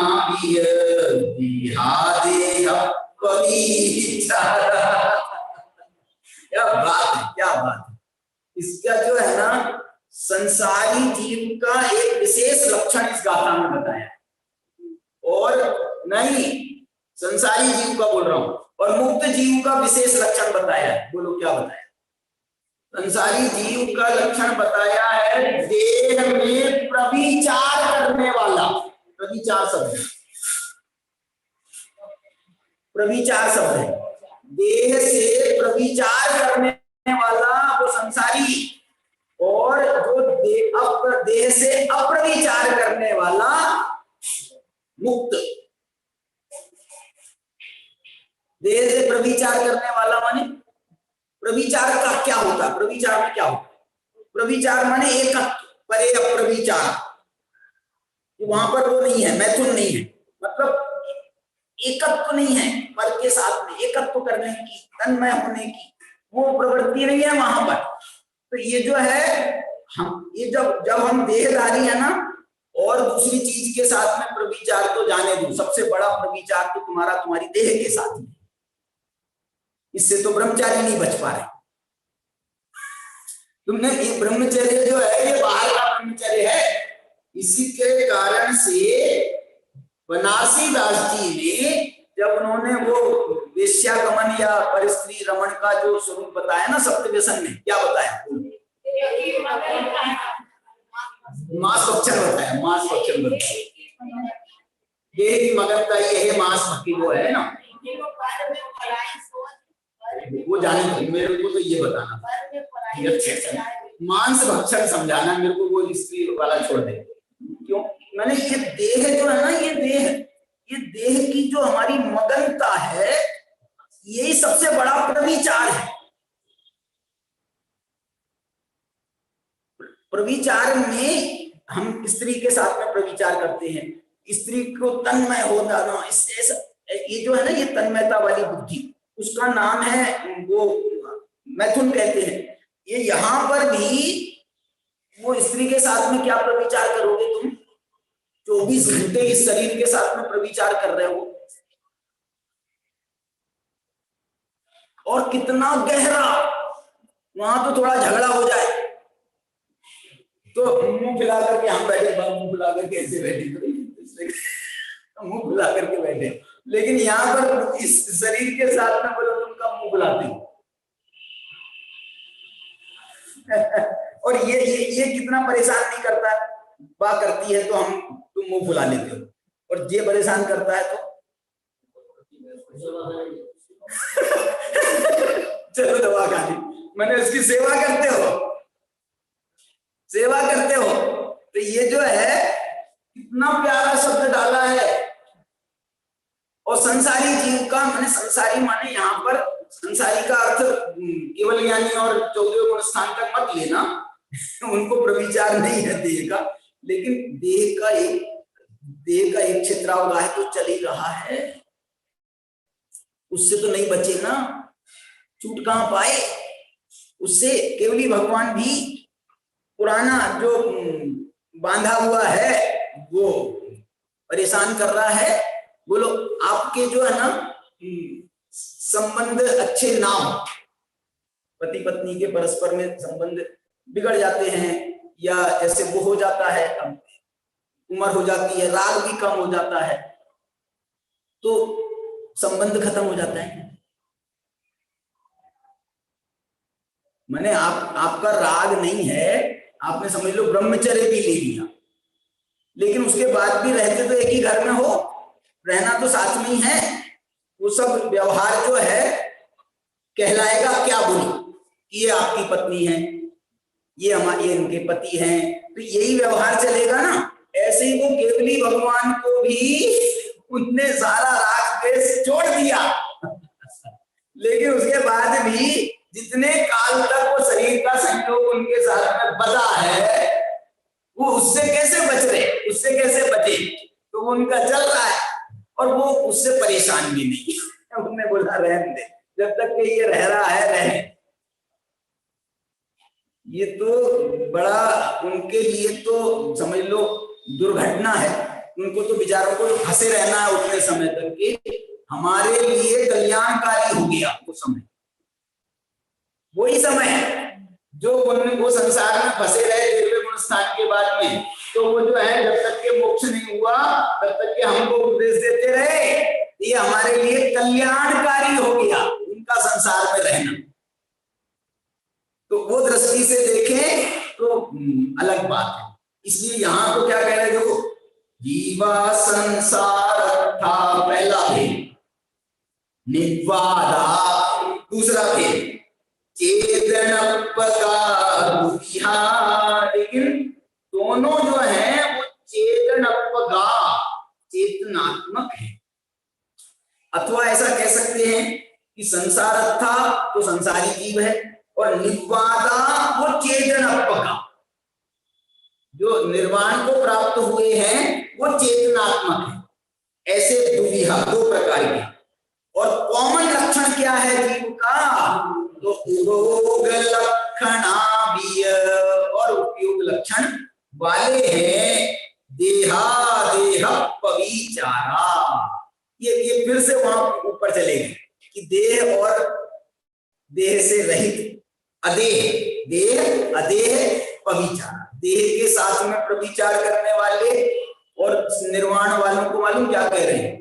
Speaker 4: क्या बात है, क्या बात है। इसका जो है ना संसारी जीव का एक विशेष लक्षण इस गाथा में बताया, और नहीं संसारी जीव का बोल रहा हूं, और मुक्त जीव का विशेष लक्षण बताया है। बोलो क्या बताया? संसारी जीव का लक्षण बताया है देह में प्रविचार करने वाला। प्रविचार शब्द, प्रविचार शब्द है, देह से प्रविचार करने वाला वो संसारी, और जो देह से अप्रविचार करने वाला मुक्त। देह से प्रविचार करने वाला माने प्रविचार का क्या होता है? प्रविचार में क्या होता है? प्रविचार माने एकत्व, परे अप्रविचार, वहां पर वो नहीं है, मैथुन नहीं है, मतलब एकत्व नहीं है, पर के साथ में एकत्व करने की, तन्मय होने की वो प्रवृत्ति नहीं है वहां पर। तो ये जो है हम, ये जब हम देहधारी है ना, और दूसरी चीज के साथ में प्रविचार तो जाने दो, सबसे बड़ा प्रविचार तो तुम्हारी देह के साथ में, इससे तो ब्रह्मचारी नहीं बच पा रहे। तुमने ये ब्रह्मचर्य जो है ये बाहर का ब्रह्मचर्य है। इसी के कारण से बनारसी दास जी ने जब उन्होंने वो वेश्यागमन या परस्त्री रमण का जो स्वरूप बताया ना सप्तव्यसन में, क्या बताया? मांस भक्षण बताया, मांस भक्षण बताया। ये मगनता ये मांस भक्ति वो है ना, वो जाने मेरे को तो ये बताना, मांस भक्षण समझाना मेरे को, वो स्त्री वाला छोड़ दे। क्यों? मैंने ये देह जो है ना, ये देह की जो हमारी मगनता है, यही सबसे बड़ा प्रविचार है। प्रविचार में हम स्त्री के साथ में प्रविचार करते हैं, स्त्री को तन्मय हो जाना, ये जो है ना, ये तन्मयता वाली बुद्धि, उसका नाम है वो मैथुन कहते हैं। ये यहां पर भी वो स्त्री के साथ में क्या प्रविचार करोगे तुम? 24 घंटे इस शरीर के साथ में प्रविचार कर रहे हो, और कितना गहरा, वहां तो थोड़ा झगड़ा हो जाए तो मुंह फुला करके हम बैठे, मुंह फुला करके ऐसे बैठे, तो मुंह फुला करके बैठे, लेकिन यहाँ पर इस शरीर के साथ में बोलो तुम कब मुंह फुलाते हो? और ये कितना परेशान नहीं करता, बात करती है तो तुम मुंह फुला लेते हो, और ये परेशान करता है तो चलो दवा खा ली, मैंने उसकी सेवा करते हो, सेवा करते हो। तो ये जो है कितना प्यारा शब्द डाला है। और संसारी जीव का माने, संसारी माने यहाँ पर संसारी का अर्थ केवल ज्ञानी और 14 गुण स्थान तक मत लेना, उनको प्रविचार नहीं है देह का, लेकिन देह का एक क्षेत्रावगाह तो चल ही रहा है, उससे तो नहीं बचे ना, छूट कहां पाए उससे। केवली भगवान भी पुराना जो बांधा हुआ है वो परेशान कर रहा है। बोलो आपके जो है ना संबंध अच्छे ना हो, पति पत्नी के परस्पर में संबंध बिगड़ जाते हैं, या जैसे वो हो जाता है, अब उम्र हो जाती है, राग भी कम हो जाता है, तो संबंध खत्म हो जाता है। माने आपका राग नहीं है, आपने समझ लो ब्रह्मचर्य भी ले लिया, लेकिन उसके बाद भी रहते तो एक ही घर में हो, रहना तो साथ में ही है, वो सब व्यवहार जो है कहलाएगा क्या? बोली ये आपकी पत्नी है, ये इनके पति हैं, तो यही व्यवहार चलेगा ना। ऐसे ही वो केवली भगवान को भी उनने सारा राग द्वेष छोड़ दिया, लेकिन उसके बाद भी जितने काल तक वो शरीर का संयोग उनके साथ में बचा है, वो उससे कैसे बच रहे, उससे कैसे बचे? तो वो उनका चल रहा है, और वो उससे परेशान भी नहीं है। उन्होंने बोला रहने दे, जब तक कि ये रह रहा है रहे। ये तो बड़ा उनके लिए तो समझ लो दुर्घटना है, उनको तो बेचारों को फंसे रहना है उतने समय तक कि हमारे लिए कल्याणकारी हो गया वो समय। वही समय है जो वो संसार में फंसे रहे दिव्य गुण स्थान के बाद में, तो वो जो है जब तक के मोक्ष नहीं हुआ तब तक के हमको उपदेश देते रहे ये हमारे लिए कल्याणकारी हो गया उनका संसार में रहना। तो वो दृष्टि से देखें तो अलग बात है। इसलिए यहाँ तो क्या कह रहे हैं, देखो जीवा संसार था पहला भेद, निवादा दूसरा भेद, चेतन लेकिन दोनों जो है वो चेतनपगा चेतनात्मक है। अथवा ऐसा कह सकते हैं कि संसार था तो संसारी जीव है और निवादा वो चेतनपगा, जो निर्वाण को प्राप्त हुए हैं वो चेतनात्मक है। ऐसे दुविधा दो प्रकार के। और कॉमन लक्षण क्या है जीव का, तो उपयोग लक्षणा भी और उपयोग लक्षण वाले हैं देहा देह पविचारा। ये फिर से वहां ऊपर चलेंगे कि देह और देह से रहित अदेह, देह अदेह पविचार, देह के साथ में प्रविचार करने वाले। और निर्वाण वालों को मालूम क्या कह रहे हैं,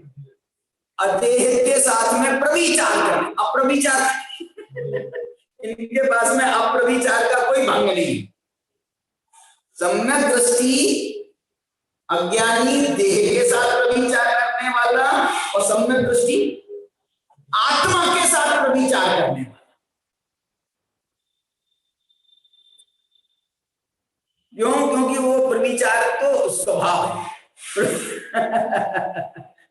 Speaker 4: अदेह के साथ में प्रविचार करने, अप्रविचार इनके पास में अप्रविचार का कोई भंग नहीं। सम्यक दृष्टि अज्ञानी देह के साथ प्रविचार करने वाला और सम्यक दृष्टि आत्मा के साथ प्रविचार करने वाला। क्यों? क्योंकि वो प्रविचार तो स्वभाव है।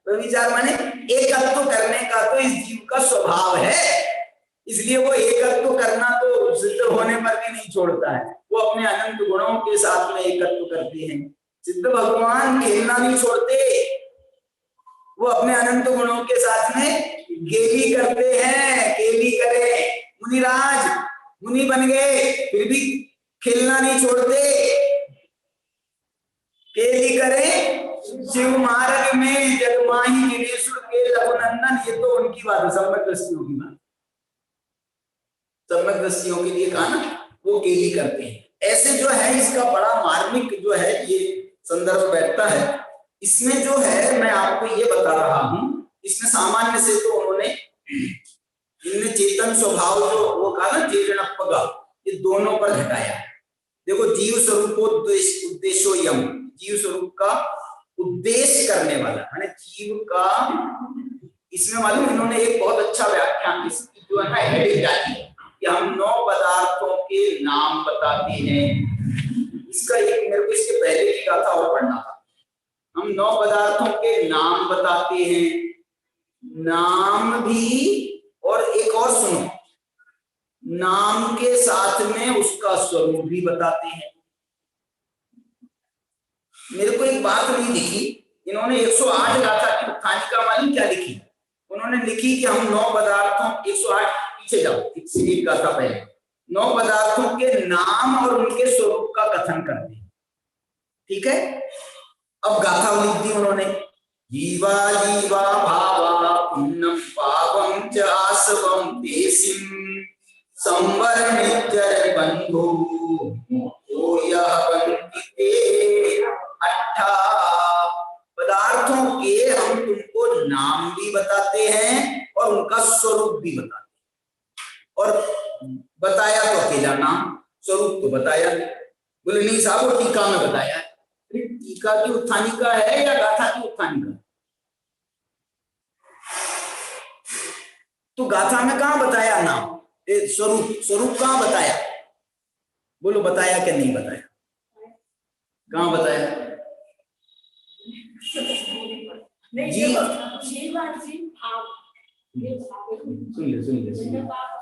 Speaker 4: प्रविचार माने एकत्व करने का तो इस जीव का स्वभाव है, इसलिए वो एकत्व करना तो सिद्ध होने पर भी नहीं छोड़ता है। वो अपने अनंत गुणों के साथ में एकत्व करते हैं। सिद्ध भगवान खेलना नहीं छोड़ते, वो अपने अनंत गुणों के साथ में गेली करते हैं। गेली करे, मुनिराज मुनि बन गए फिर भी खेलना नहीं छोड़ते। केली करे शिव मार्ग में जगमाही गिरीश्वर के रघुनंदन, ये तो उनकी बात है, सम्यक दृष्टियों की बात। सम्यक दृष्टियों के लिए कहा ना, वो केली करते हैं। ऐसे जो है इसका बड़ा मार्मिक जो है ये संदर्भ बैठता है। इसमें जो है मैं आपको ये बता रहा हूं, इसमें सामान्य से तो उन्होंने इनने चेतन स्वभाव जो वो कहा ना चेतनपगा, ये दोनों पर घटाया। देखो जीव स्वरूपोद्देश्यो यम, जीव स्वरूप का उद्देश्य करने वाला माने जीव का। इसमें मालूम इन्होंने एक बहुत अच्छा व्याख्यान इसकी जो है ना हेडिंग डाली कि हम 9 पदार्थों के नाम बताते हैं। इसका एक मेरे को इसके पहले की गाथा और पढ़ना था। हम 9 पदार्थों के नाम बताते हैं, नाम भी, और एक और सुनो, नाम के साथ में उसका स्वरूप भी बताते हैं। मेरे को एक बात नहीं दिखी, इन्होंने 108 गाथा की उत्थानिका मालूम क्या लिखी, उन्होंने लिखी कि हम 9 पदार्थों, 108 पीछे जाओ, एक गाथा पहले, 9 पदार्थों के नाम और उनके स्वरूप का कथन करते हैं। ठीक है, अब गाथा लिख दी उन्होंने, जीवा जीवा भावा पुण्यम पावम च आसवम देसिम संवर निजर बंधु ओ यह बंदिते 8 पदार्थों के हम तुमको नाम भी बताते हैं और उनका स्वरूप भी बताते हैं। और बताया तो अकेला नाम, स्वरूप तो बताया बोले नहीं साहब वो टीका में बताया। टीका की उत्थानिका है या गाथा की उत्थानिका? तो गाथा में कहां बताया नाम, स्वरूप, स्वरूप कहां बताया? बोलो बताया कि नहीं बताया? कहां बताया? जी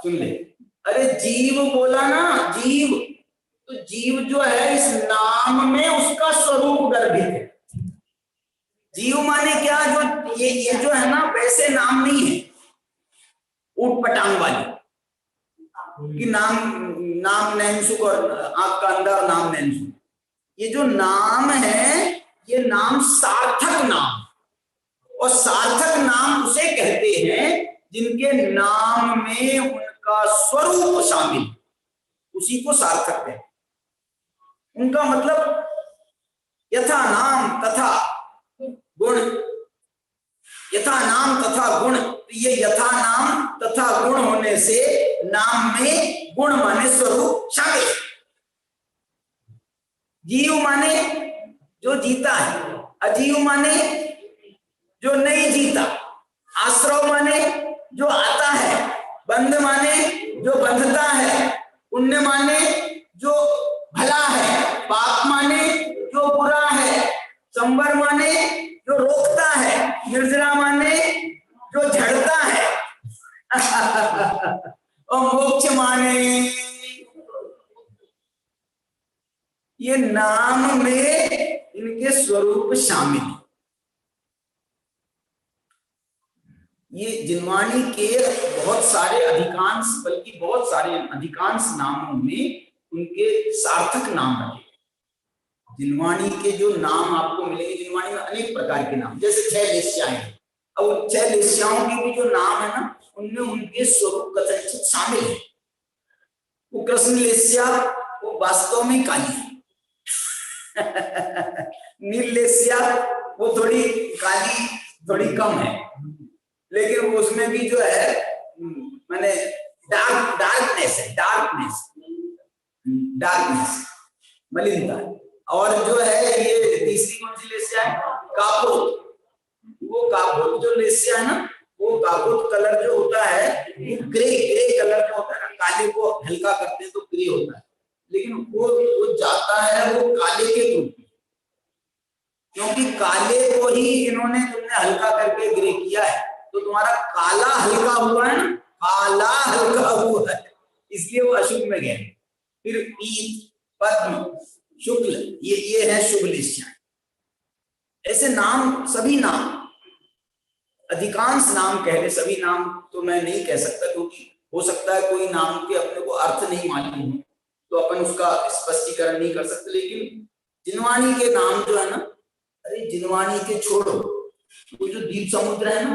Speaker 4: सुन ले। अरे जीव बोला ना, जीव, तो जीव जो है इस नाम में उसका स्वरूप गर्भित है। जीव माने क्या, जो ये जो है ना वैसे नाम नहीं है ऊट पटांग वाली कि नाम नैनसुख और आंख का अंदर नाम नैनसुख। ये जो नाम है ये नाम सार्थक नाम, और सार्थक नाम उसे कहते हैं जिनके नाम में उनका स्वरूप शामिल, उसी को सार्थक कहते हैं। उनका मतलब यथा नाम तथा गुण, यथा नाम तथा गुण, ये यथा नाम तथा गुण होने से नाम में गुण माने स्वरूप शामिल। जीव माने जो जीता है, अजीव माने जो नहीं जीता, आश्रव माने जो आता है, बंध माने जो बंधता है, पुण्य माने जो भला है, पाप माने जो बुरा है, संवर माने जो रोकता है, निर्जरा माने जो झड़ता है और मोक्ष माने, ये नाम में इनके स्वरूप शामिल है। ये जिनवाणी के बहुत सारे अधिकांश, बल्कि बहुत सारे अधिकांश नामों में उनके सार्थक नाम रखे। जिनवाणी के जो नाम आपको मिलेंगे, जिनवाणी में अनेक प्रकार के नाम, जैसे 6 लेस्याएं, और 6 लेस्याओं के भी जो नाम है ना, उनमें उनके स्वरूप कथन शामिल है। वो कृष्ण लेस्या वो वास्तव में काली है नील लेस्या वो थोड़ी काली थोड़ी कम है, लेकिन उसमें भी जो है माने डार्कनेस है, डार्कनेस मलिनता। और जो है ये तीसरी कौन सी लेस्या है? कापोत। वो कापोत जो लेस्या है ना, वो कापोत कलर जो होता है वो ग्रे कलर का होता है ना, काले को हल्का करते हैं तो ग्रे होता है, लेकिन वो जाता है वो काले के रूप में, क्योंकि काले को ही इन्होंने तुमने हल्का करके ग्रे किया है, तो तुम्हारा काला हल्का हुआ है ना, काला हल्का हुआ है, इसलिए वो अशुभ में गए। फिर पीत, पद्म, शुक्ल, ये है शुभ लेस्या। ऐसे नाम, सभी नाम, अधिकांश नाम कह ले, सभी नाम तो मैं नहीं कह सकता, क्योंकि हो सकता है कोई नाम के अपने को अर्थ नहीं मालूम हो, तो अपन उसका स्पष्टीकरण नहीं कर सकते। लेकिन जिनवाणी के नाम जो है ना, अरे जिनवाणी के छोड़ो, वो जो द्वीप समुद्र है ना,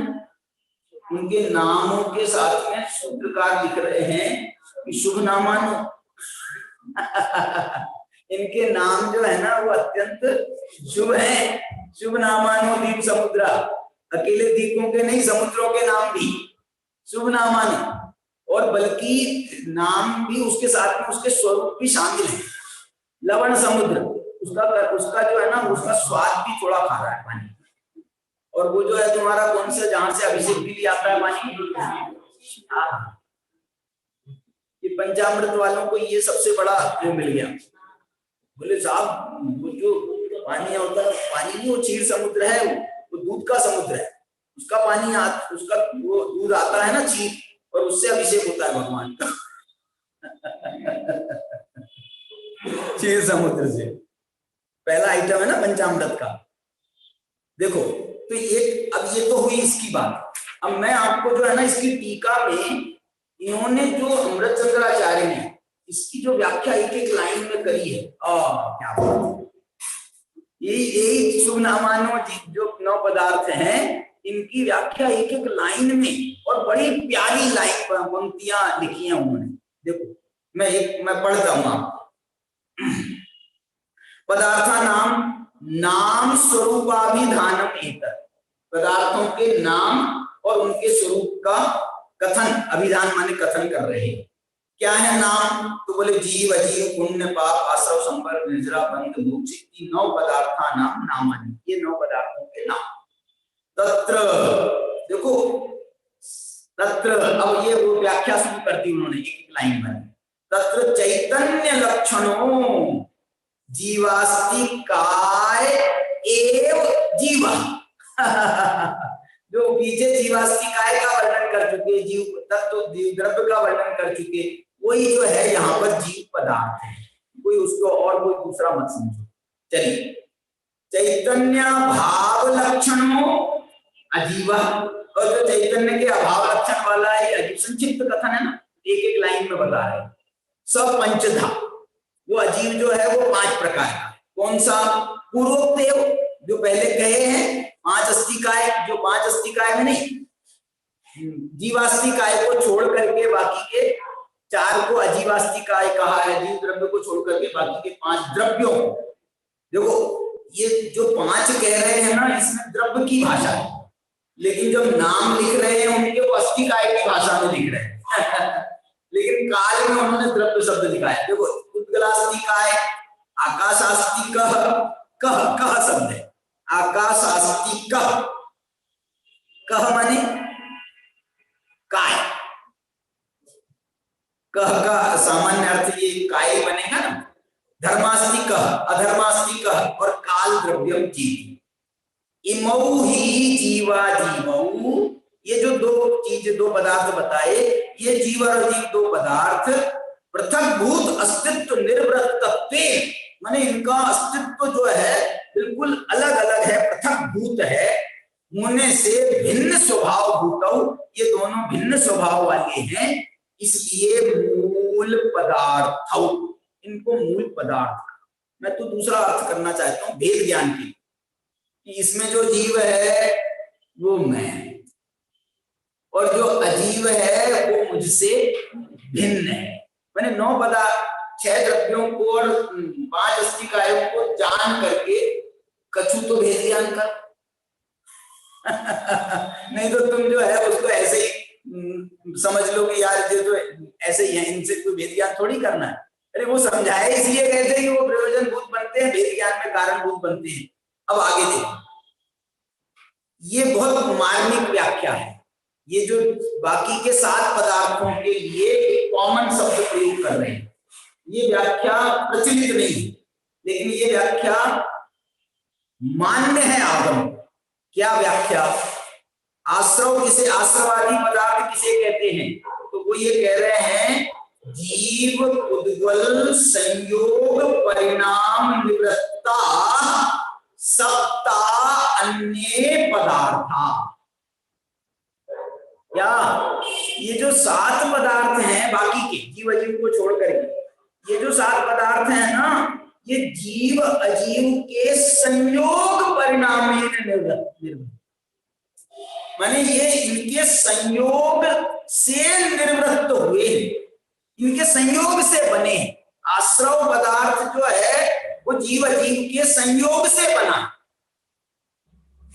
Speaker 4: उनके नामों के साथ में सूत्रकार लिख रहे हैं कि शुभ नामानो इनके नाम जो है ना वो अत्यंत शुभ है। शुभ नामानो द्वीप समुद्र, अकेले द्वीपों के नहीं, समुद्रों के नाम भी शुभ नामानो, और बल्कि नाम भी उसके साथ में उसके स्वरूप भी शामिल है। लवण समुद्र, उसका जो है ना उसका स्वाद भी थोड़ा खा रहा है पानी, और वो जो है तुम्हारा कौन सा, जहां से अभिषेक के लिए आता है पानी, ये पंचामृत वालों को ये सबसे बड़ा वो मिल गया। बोले साहब वो जो पानी होता है, पानी नहीं, वो क्षीर समुद्र है, वो दूध का समुद्र है, उसका पानी उसका वो दूध आता है ना क्षीर, और उससे अभिषेक होता है भगवान का क्षीर समुद्र से। पहला आइटम है ना पंचामृत का। देखो तो अब ये तो हुई इसकी बात। अब मैं आपको जो है ना इसकी टीका में इन्होंने जो अमृत शंकराचार्य ने इसकी जो व्याख्या एक एक लाइन में करी है, क्या बात, यही शुभ नामानो जो 9 पदार्थ हैं, इनकी व्याख्या एक एक लाइन में, और बड़ी प्यारी लाइन पंक्तियां लिखी हैं उन्होंने। देखो मैं पढ़ता हूं आपको। पदार्था नाम स्वरूपाभिधानम एतत्, पदार्थों के नाम और उनके स्वरूप का कथन, अभिधान माने कथन कर रहे हैं। क्या है नाम? तो बोले जीव, अजीव, पुण्य, पाप, आश्रव, संपर्क, निर्जरा, बंध, मोक्ष, 9 पदार्था नामानि, ये 9 पदार्थों के नाम। तत्र, देखो तत्र, अब ये वो व्याख्या शुरू करती उन्होंने एक लाइन में। तत्र चैतन्य लक्षणों जीवास्तिकाय एव जीवा जो पीछे जीवास्तिकाय का वर्णन कर चुके, जीव तत्व द्रव्य का वर्णन कर चुके, वही जो है यहाँ पर जीव पदार्थ है। कोई उसको और कोई दूसरा मत समझो। चलिए, चैतन्य भाव लक्षणों अजीवा, और जो चैतन्य के अभाव लक्षण वाला है अजीव, संक्षिप्त कथन है ना, एक एक लाइन में बता रहे। सब पंचधा, वो अजीव जो है वो 5 प्रकार का। कौन सा? पूर्वोक्तेव, जो पहले कहे हैं 5 अस्तिकाय, जो 5 अस्तिकाय में नहीं, जीवास्तिकाय को छोड़ करके बाकी के 4 को अजीवास्तिकाय कहा है। जीव द्रव्य को छोड़ करके बाकी के 5 द्रव्यों। देखो ये जो 5 कह रहे हैं ना, इसमें द्रव्य की भाषा है, लेकिन जब नाम लिख रहे हैं उनके वो अस्थिकाय की भाषा में लिख रहे हैं लेकिन काल में उन्होंने द्रव्य शब्द लिखा है। देखो उद्गलास्तिकाय, आकाशास्ति कह, कह कह शब्द है, आकाशास्ति कह, कह माने काय, कह का सामान्य अर्थ ये काय बनेगा ना। धर्मास्ति कह, अधर्मास्ति कह और काल द्रव्यम जीव, इमौ ही जीवा जीवौ, ये जो दो पदार्थ बताए, ये जीव और जीव दो पदार्थ पृथक भूत अस्तित्व निर्वृत्तत्व, माने इनका अस्तित्व जो है बिल्कुल अलग अलग है, पृथक भूत है, होने से भिन्न स्वभाव भूतौ, ये दोनों भिन्न स्वभाव वाले हैं, इसलिए मूल पदार्थ, इनको मूल पदार्थ। मैं तो दूसरा अर्थ करना चाहता हूं भेद ज्ञान की, कि इसमें जो जीव है वो मैं, और जो अजीव है वो मुझसे भिन्न है। मैंने 9 पदार्थ, 6 द्रव्यों को और 5 अस्थिकायों को जान करके कछु तो भेद ज्ञान कर नहीं तो तुम जो है उसको ऐसे ही समझ लो कि यार ये तो ऐसे ही है, इनसे कोई भेद ज्ञान थोड़ी करना है। अरे वो समझाए इसलिए कहते हैं कि वो प्रयोजनभूत बनते हैं, भेद ज्ञान में कारणभूत बनते हैं। अब आगे देखो, ये बहुत मार्मिक व्याख्या है, ये जो बाकी के 7 पदार्थों के लिए कॉमन शब्द प्रयोग कर रहे हैं, ये व्याख्या प्रचलित नहीं है, लेकिन ये व्याख्या मान्य है आगम। क्या व्याख्या? आश्रव किसे, आश्रवादी पदार्थ किसे कहते हैं? तो वो ये कह रहे हैं जीव उद्गल संयोग परिणाम निवृत्ता सप्ता अन्य पदार्था। क्या ये जो 7 पदार्थ हैं बाकी के जीव अजीव को छोड़ करके, ये जो 7 पदार्थ हैं ना, ये जीव अजीव के संयोग परिणाम निर्वृत्त, माने ये इनके संयोग से निर्वृत्त हुए, इनके संयोग से बने। आश्रव पदार्थ जो है वो जीव अजीव के संयोग से बना।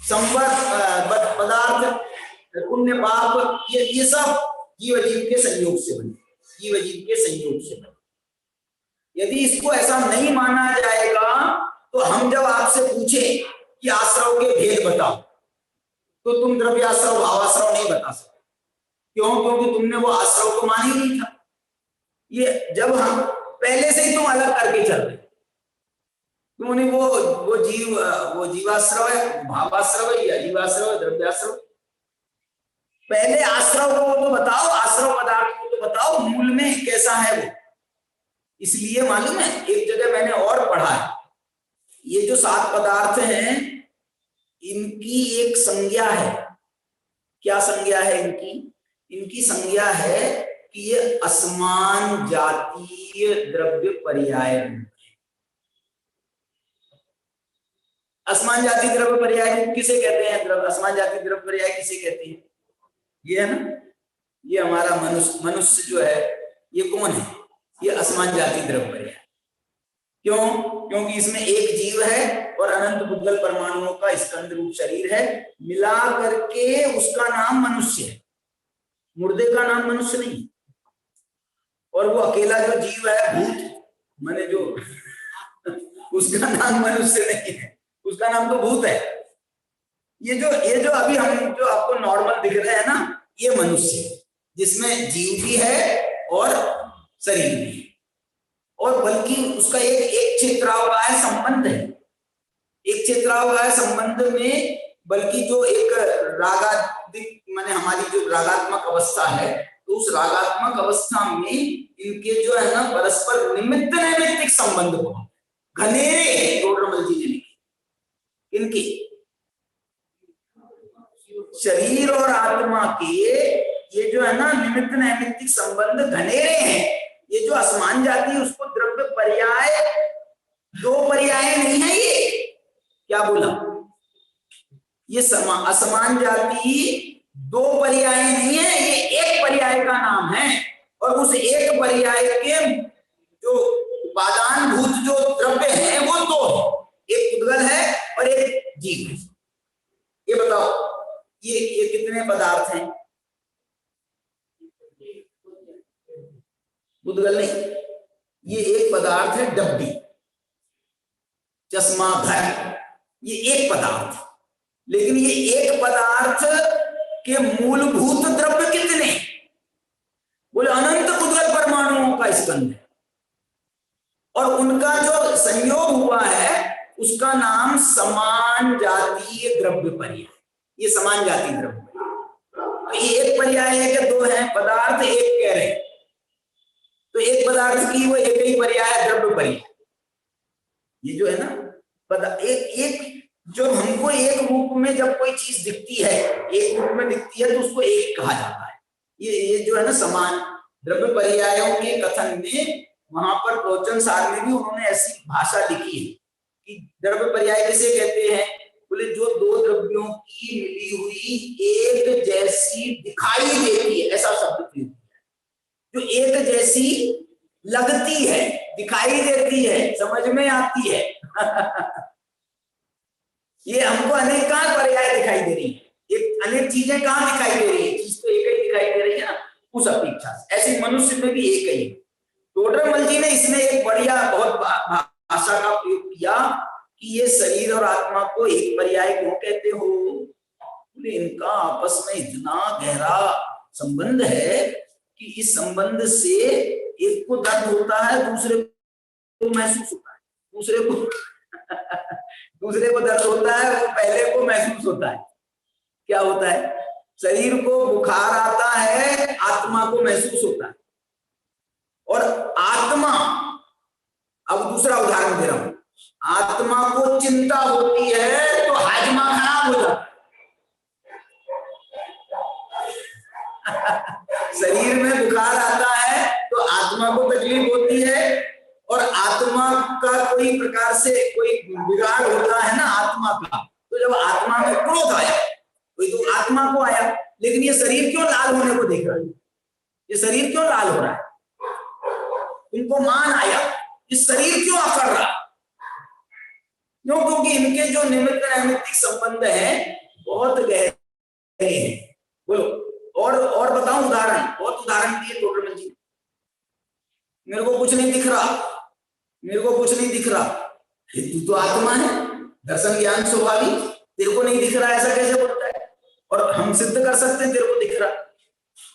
Speaker 4: संवर्त पदार्थ, पुण्य पाप, ये सब जीव अजीव के संयोग से बने, जीव अजीव के संयोग से बने। यदि इसको ऐसा नहीं माना जाएगा तो हम जब आपसे पूछे कि आश्रव के भेद बताओ, तो तुम द्रव्याश्रव भावाश्रव नहीं बता सकते। क्यों? क्योंकि तुमने वो आश्रव को मान ही नहीं था। ये जब हम पहले से ही तुम अलग करके चल रहे, तुमने वो जीवाश्रव है, भावाश्रव है, या जीवाश्रव है, द्रव्याश्रव। पहले आश्रव को तो बताओ, आश्रव पदार्थ को तो बताओ, मूल में कैसा है वो। इसलिए मालूम है, एक जगह मैंने और पढ़ा है, ये जो 7 पदार्थ हैं इनकी एक संज्ञा है। क्या संज्ञा है इनकी? इनकी संज्ञा है कि ये असमान जातीय द्रव्य पर्याय। असमान जाति द्रव्य पर्याय किसे कहते हैं? असमान जाति द्रव्य पर्याय किसे कहते हैं? ये है ना, ये हमारा मनुष्य जो है, ये कौन है? ये असमान जाति द्रव्य पर्याय। क्यों? क्योंकि इसमें एक जीव है और अनंत बुद्धल परमाणुओं का स्कंद रूप शरीर है, मिला करके उसका नाम मनुष्य है। मुर्दे का नाम मनुष्य नहीं, और वो अकेला जो जीव है भूत, माने जो उसका नाम मनुष्य नहीं है, उसका नाम तो भूत है। ये जो अभी हम जो आपको नॉर्मल दिख रहे हैं ना, ये मनुष्य है, जिसमें जीव भी है और शरीर भी है, और बल्कि उसका एक क्षेत्रावगाह संबंध है। एक क्षेत्रावगाह संबंध में बल्कि जो एक रागादिक, माने हमारी जो रागात्मक अवस्था है, तो उस रागात्मक अवस्था में इनके जो है ना परस्पर निमित्त नैमित्तिक संबंध बहुत घनेरे डोडरमल जी ने लिखे। इनकी शरीर और आत्मा के ये जो है ना निमित्त नैमित्तिक संबंध घनेरे हैं। ये जो असमान जाति है उसको द्रव्य पर्याय, 2 पर्याय नहीं है। ये क्या बोला? ये असमान जाति 2 पर्याय नहीं है, ये एक पर्याय का नाम है। और उस एक पर्याय के जो उपादान भूत जो द्रव्य है वो 2 है, एक उद्गल है और एक जीव है। ये बताओ, ये कितने पदार्थ हैं? बुद्धगल नहीं, ये एक पदार्थ है डब्बी, चश्मा, घर, ये एक पदार्थ। लेकिन ये एक पदार्थ के मूलभूत द्रव्य कितने? बोले अनंत बुद्धगल परमाणुओं का स्कंध है, और उनका जो संयोग हुआ है उसका नाम समान जातीय द्रव्य पर्याय। ये समान जातीय द्रव्य पर्याय, तो ये एक पर्याय है कि दो हैं पदार्थ, एक कह रहे हैं, तो एक पदार्थ की वो एक ही पर्याय है द्रव्य पर्याय। ये जो है ना एक जो हमको एक रूप में जब कोई चीज दिखती है, एक रूप में दिखती है, तो उसको एक कहा जाता है। ये जो है ना समान द्रव्य पर्यायों के कथन में, वहां पर प्रवचन सार में भी उन्होंने ऐसी भाषा लिखी है कि द्रव्य पर्याय किसे कहते हैं? बोले जो दो द्रव्यों की मिली हुई एक जैसी दिखाई देती है, ऐसा शब्द प्रयोग किया है। जो एक जैसी लगती है, दिखाई देती है, समझ में आती है। ये हमको अनेक कहाँ पर्याय दिखाई दे रही है, एक अनेक चीजें कहाँ दिखाई दे रही है, चीज तो एक ही दिखाई दे रही है ना उस अपेक्षा से। ऐसे मनुष्य में भी एक ही है। टोडरमल जी ने इसमें एक बढ़िया बहुत भाषा का प्रयोग किया कि ये शरीर और आत्मा को एक पर्याय क्यों कहते हो? बोले इनका आपस में इतना गहरा संबंध है कि इस संबंध से एक को दर्द होता है, दूसरे को महसूस होता है, दूसरे को दर्द होता है, वो पहले को महसूस होता है। क्या होता है? शरीर को बुखार आता है, आत्मा को महसूस होता है। और आत्मा, अब दूसरा उदाहरण दे रहा हूं, आत्मा को चिंता होती है तो हाजमा खराब हो जाता है। शरीर में बुखार आता है तो आत्मा को तकलीफ होती है, और आत्मा का कोई प्रकार से कोई बिगाड़ होता है ना आत्मा का, तो जब आत्मा में क्रोध आया, कोई तो आत्मा को आया, लेकिन ये शरीर क्यों लाल होने को देख रहा है? ये शरीर क्यों लाल हो रहा है? उनको मान आया, इस शरीर क्यों अकड़ रहा? क्यों? क्योंकि इनके जो निमित्त नैमित्तिक संबंध है बहुत गहरे हैं। बोलो और बताऊं उदाहरण, बहुत उदाहरण दिए टोडरमल जी। मेरे को कुछ नहीं दिख रहा, मेरे को कुछ नहीं दिख रहा, तू तो आत्मा है, दर्शन ज्ञान स्वाभाविक, तेरे को नहीं दिख रहा, ऐसा कैसे बोलता है? और हम सिद्ध कर सकते हैं तेरे को दिख रहा।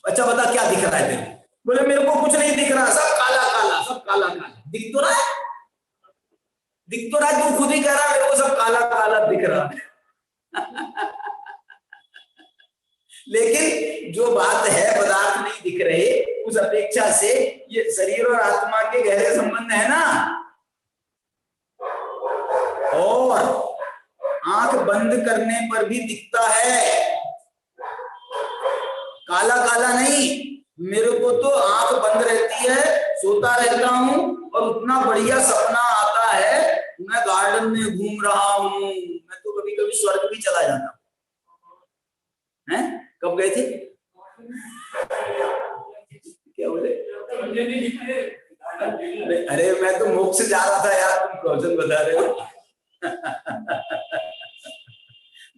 Speaker 4: अच्छा बता क्या दिख रहा है तेरे को? बोले मेरे को कुछ नहीं दिख रहा, सब काला काला, सब काला काला। दिख तो रहा है, दिख तो रहा है, तू खुद ही कह रहा है मेरे को सब काला काला दिख रहा है। लेकिन जो बात है पदार्थ नहीं दिख रहे, उस अपेक्षा से ये शरीर और आत्मा के गहरे संबंध है ना। और आंख बंद करने पर भी दिखता है, काला काला नहीं। मेरे को तो आंख बंद रहती है, सोता रहता हूं, और उतना बढ़िया सपना आता है, मैं गार्डन में घूम रहा हूं, मैं तो कभी कभी स्वर्ग भी चला जाता हूं। हैं? कब गए थे? क्या बोले? अरे मैं तो मोक्ष जा रहा था यार, तुम प्रवचन बता रहे हो।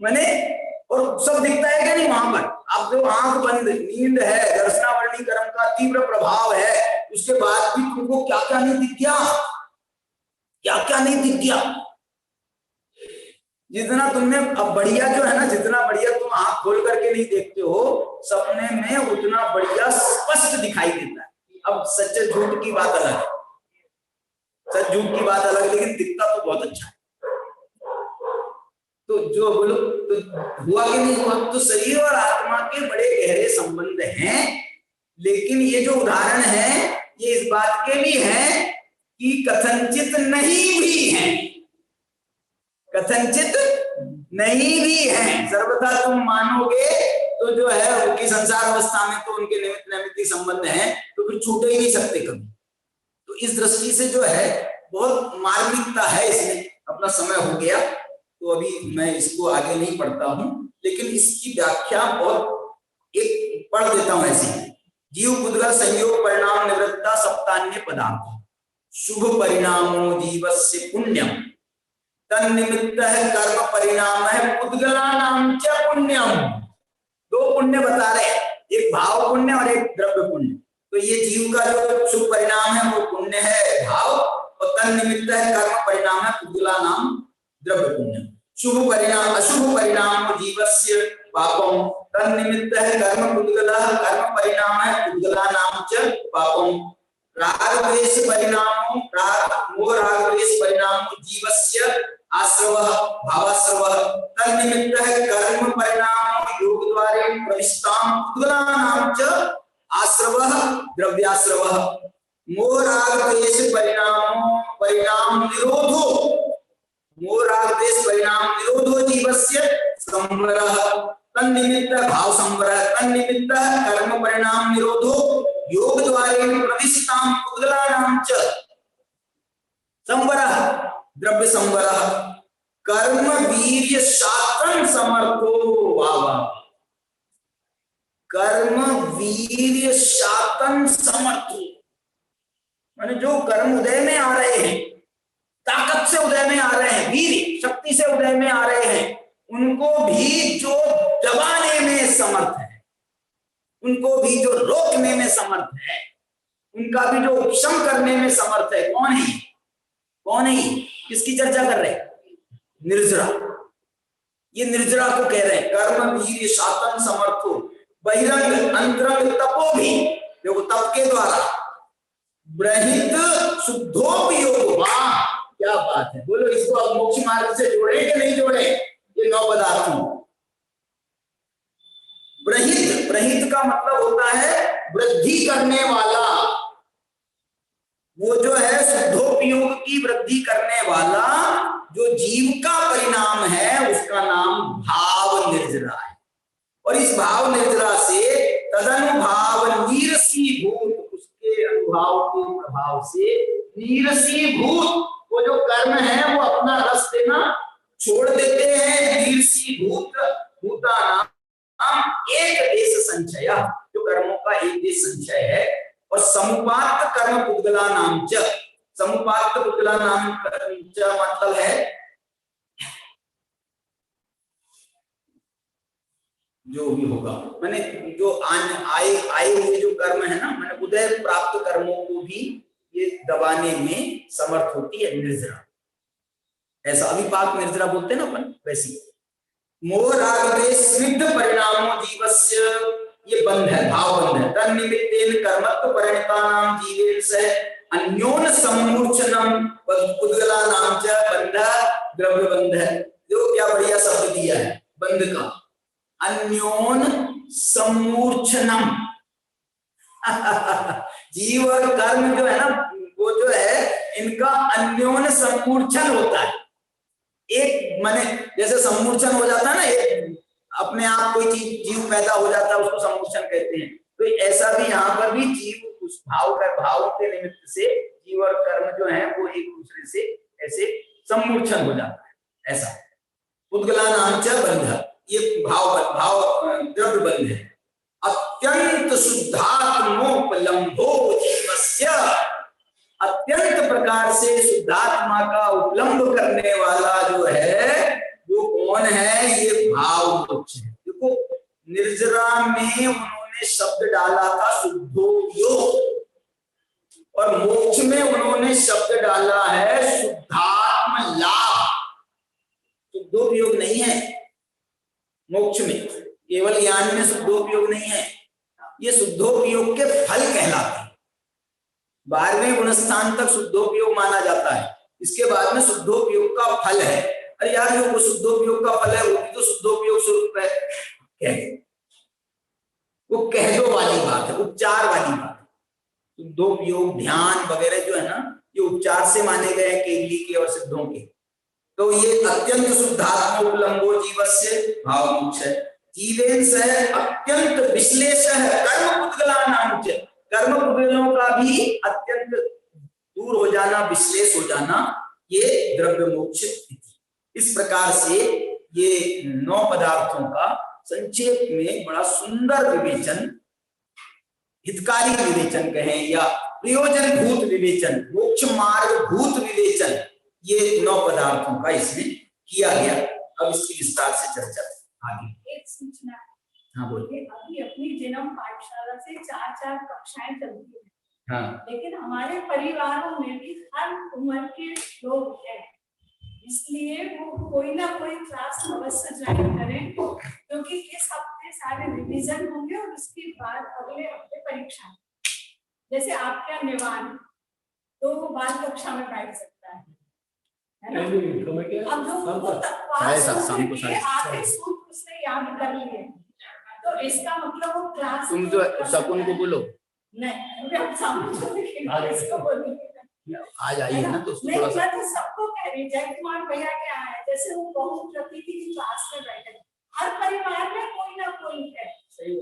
Speaker 4: मैंने, और सब दिखता है क्या नहीं वहां पर? अब जो आंख बंद, नींद है, दर्शनावरणी कर्म का तीव्र प्रभाव है, उसके बाद भी तुमको क्या क्या नहीं दिख गया, क्या क्या नहीं दिख गया। जितना तुमने अब बढ़िया जो है ना, जितना बढ़िया तुम आंख खोल करके नहीं देखते हो, सपने में उतना बढ़िया स्पष्ट दिखाई देता है। अब सच झूठ की बात अलग है, सच झूठ की बात अलग, लेकिन दिखता तो बहुत अच्छा है। तो जो बोलो तो हुआ कि नहीं हुआ? तो शरीर और आत्मा के बड़े गहरे संबंध हैं, लेकिन ये जो उदाहरण है ये इस बात के भी है कि कथनचित नहीं भी है, कथनचित नहीं भी है। सर्वथा तुम मानोगे तो जो है उनकी संसार अवस्था में तो उनके निमित्त नैमित्तिक संबंध है, तो फिर छूट ही नहीं सकते कभी। तो इस दृष्टि से जो है बहुत मार्मिकता है इसमें। अपना समय हो गया तो अभी मैं इसको आगे नहीं पढ़ता हूं, लेकिन इसकी व्याख्या बहुत एक पढ़ देता हूं ऐसी। जीव बुद्धगल संयोग परिणाम निवृत्ता सप्तान्य पदार्थ शुभ परिणामो जीवस्य पुण्यम तन्निमित्त है कर्म परिणाम है पुद्गलानां च पुण्यम। दो पुण्य बता रहे हैं, एक भाव पुण्य और एक द्रव्य पुण्य। तो ये जीव का जो शुभ परिणाम है वो पुण्य है भाव, और तन निमित्त है कर्म परिणाम है पुद्गला नाम द्रव्य पुण्य। शुभ परिणाम अशुभ परिणाम जीवस्य पापम, तन निमित्त है कर्म पुद्गला, कर्म परिणाम है पुद्गला नाम च पापम। राग द्वेष परिणाम मोह राग द्वेष परिणाम जीवस्य आश्रवः भावाश्रवः, तन निमित्त है कर्म परिणाम योग द्वारे प्रविष्टाम पुद्गला नाम च आश्रवः द्रव्याश्रवः। मोह राग द्वेष परिणाम निरोधो, मोह राग द्वेष परिणाम निरोधो जीवस्य संवरः, तन्निमित्त भाव संवरः, तन्निमित्त कर्म परिणाम निरोधो योग द्वारे प्रतिष्ठां पुद्गलानां च संवरः द्रव्य संवरः। कर्म वीर्य शास्त्रं समर्थो, वावा, कर्म वीर्य शातन समर्थो, माने जो कर्म उदय में आ रहे हैं, ताकत से उदय में आ रहे हैं, वीर शक्ति से उदय में आ रहे हैं, उनको भी जो दबाने में समर्थ है, उनको भी जो रोकने में समर्थ है, उनका भी जो उपशम करने में समर्थ है, कौन है? कौन है? किसकी चर्चा कर रहे हैं? निर्जरा। ये निर्जरा को कह रहे हैं कर्म वीर शातन समर्थो, बहिरंग अंतरंग तपो भी, देखो तप के द्वारा ब्रहित शुद्धोपयोग। वाह क्या बात है, बोलो इसको अब मोक्ष मार्ग से जोड़े कि नहीं जोड़े? ये 9 पदार्थों। ब्रहित, ब्रहित का मतलब होता है वृद्धि करने वाला, वो जो है शुद्धोपयोग की वृद्धि करने वाला जो जीव का परिणाम है उसका नाम भाव निर्जरा है। और इस भाव निर्जरा से तदनुभाव नीरसीभूत, उसके अनुभाव के प्रभाव से नीरसीभूत वो जो कर्म है वो अपना रस देना छोड़ देते हैं। नीरसीभूत भूतानाम एक देश संचय, जो कर्मों का एक देश संचय है। और समुपात्त कर्म पुद्गला नाम च, समुपात्त पुद्गला नाम च मतलब है जो भी होगा, मैंने जो आए हुए जो कर्म है ना, मैंने उदय प्राप्त कर्मों को भी ये दबाने में समर्थ होती है निर्जरा। ऐसा अभिपाक निर्जरा बोलते हैं ना अपन, वैसी। मोह राग द्वेष स्निग्ध परिणामो जीवस्य, ये बंध है, भाव बंध है। तन्निमित्तेन कर्मत्व परिणतानां जीवेन सह अन्योन सम्मूर्छनम पुद्गलानां च बंध द्रव्य बंध है। जो क्या बढ़िया शब्द दिया है बंध का, अन्योन सम्मूर्छनम। जीव और कर्म जो है ना, वो जो है इनका अन्योन सम्मूर्छन होता है। एक माने जैसे सम्मूर्छन हो जाता है ना, एक अपने आप कोई चीज जीव पैदा हो जाता है उसको सम्मूर्छन कहते हैं। तो ऐसा भी यहाँ पर भी जीव उस भाव के निमित्त से जीव और कर्म जो है वो एक दूसरे से ऐसे सम्मूर्छन हो जाता है। ऐसा पुद्गला नाम च बंध, ये भाव द्रव्य बंध है। अत्यंत शुद्धात्मोपलम्भो जीवस्य, अत्यंत प्रकार से शुद्धात्मा का उपलम्ब करने वाला जो है वो कौन है? ये भाव मोक्ष है। देखो निर्जरा में उन्होंने शब्द डाला था शुद्धोपयोग, और मोक्ष में उन्होंने शब्द डाला है शुद्धात्म लाभ। शुद्धोपयोग नहीं है मोक्ष में, केवल ज्ञान में शुद्धोपयोग नहीं है, ये शुद्धोपयोग के फल कहलाते हैं। 12वें गुणस्थान तक शुद्धोपयोग माना जाता है, इसके बाद में शुद्धोपयोग का फल है। अरे यार जो शुद्धोपयोग का फल है वो भी तो शुद्धोपयोग स्वरूप है, वो कह दो वाली बात है, उपचार वाली बात है। शुद्धोपयोग ध्यान वगैरह जो है ना, ये उपचार से माने गए हैं केवली के और सिद्धों के। तो ये अत्यंत शुद्धात्मोपलम्बो जीवस्य भाव मोक्ष है। जीवेन सह अत्यंत विश्लेष है कर्म पुद्गलानां च, कर्म पुद्गलों का भी अत्यंत दूर हो जाना, विश्लेष हो जाना, ये द्रव्य मोक्ष। इस प्रकार से ये 9 पदार्थों का संक्षेप में बड़ा सुंदर विवेचन, हितकारी विवेचन कहें या प्रयोजन भूत विवेचन, मोक्ष मार्ग भूत विवेचन, ये 9 पदार्थों का इसमें किया गया। अब इसकी विस्तार से चर्चा आगे।
Speaker 5: एक सूचना,
Speaker 4: हाँ बोलो।
Speaker 5: कि अभी अपनी जन्म पाठशाला से 4-4 कक्षाएं चलती हैं,
Speaker 4: हाँ
Speaker 5: लेकिन हमारे परिवारों में भी हर उम्र के लोग हैं, इसलिए वो कोई ना कोई क्लास अवश्य ज्वाइन करें, क्योंकि इस हफ्ते सारे रिवीजन होंगे और उसके बाद अगले हफ्ते परीक्षा है। जैसे आपका निवान तो वो बाल कक्षा में बैठ सकता है ना? अब जो वो आखिरी सूत्र उसने याद कर लिए, तो इसका मतलब वो क्लास
Speaker 4: तुम तो शकुन को बोलो
Speaker 5: नहीं, अभी आप सामने इसको बोलेंगे
Speaker 4: आज आई है ना, तो
Speaker 5: नहीं,
Speaker 4: थोड़ा सा
Speaker 5: मैं तो सबको कह रही जय कुमार भैया क्या है, जैसे वो बहुत प्रतीति की क्लास में बैठे, हर परिवार में कोई ना कोई है।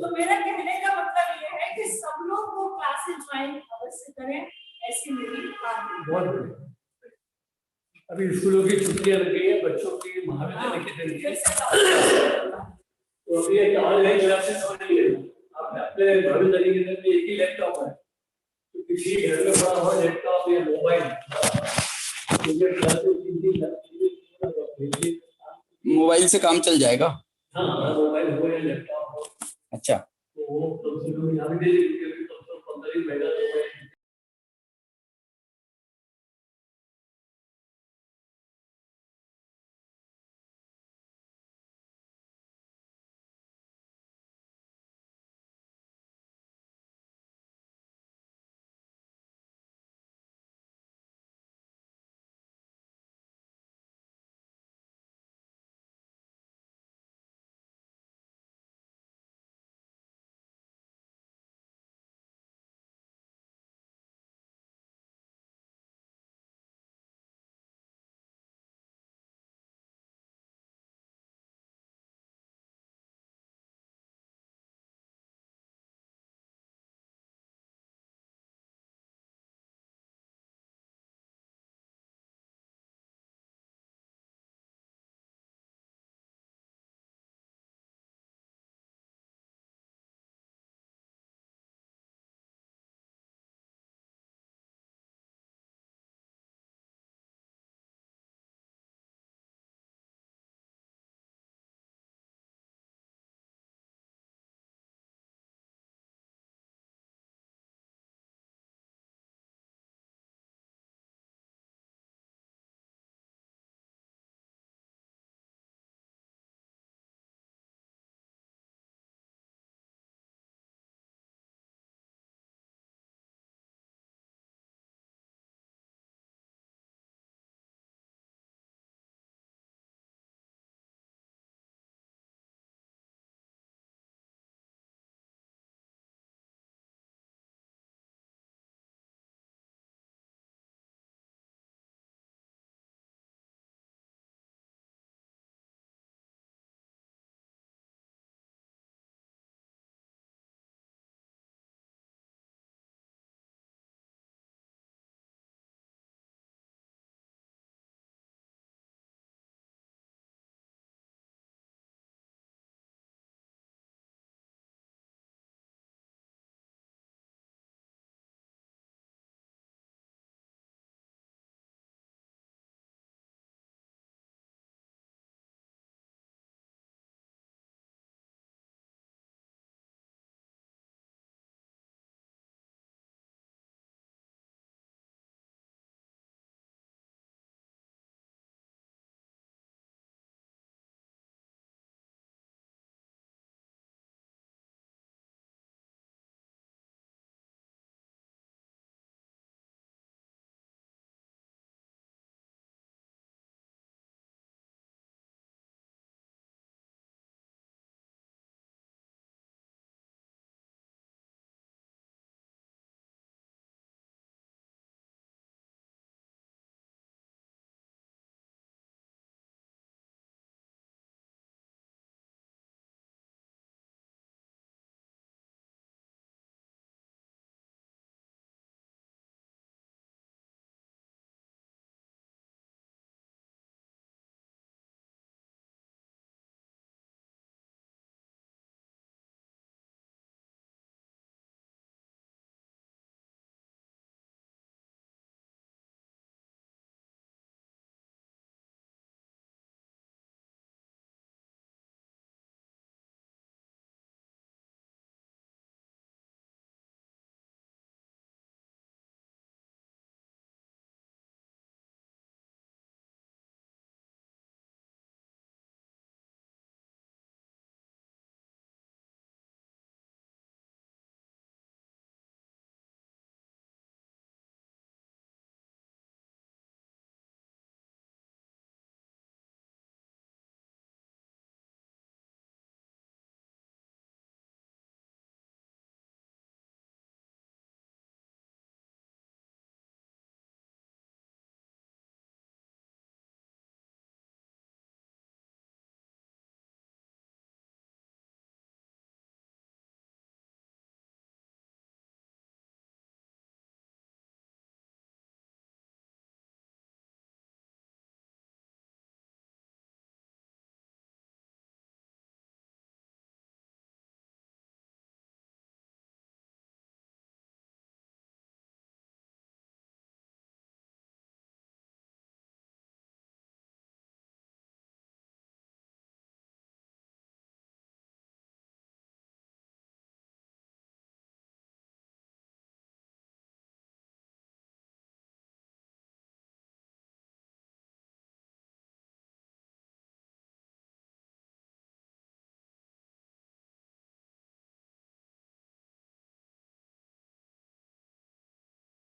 Speaker 5: तो मेरा कहने का मतलब ये है कि सब लोग वो क्लासेस ज्वाइन अवश्य करें, ऐसी मेरी बात है।
Speaker 2: बहुत बढ़िया। अभी स्कूलों की छुट्टियां लग गई है, बच्चों की महाविद्यालय के दिन
Speaker 5: फिर से
Speaker 2: तो अभी ये ऑनलाइन क्लासेस हो रही है। आप अपने महाविद्यालय के दिन में एक ही लैपटॉप है, तो किसी घर में पड़ा हुआ लैपटॉप या मोबाइल,
Speaker 4: मोबाइल से काम चल जाएगा।
Speaker 2: हाँ, मोबाइल हो या लैपटॉप हो,
Speaker 4: अच्छा,
Speaker 2: तो वो कम से कम यहाँ भी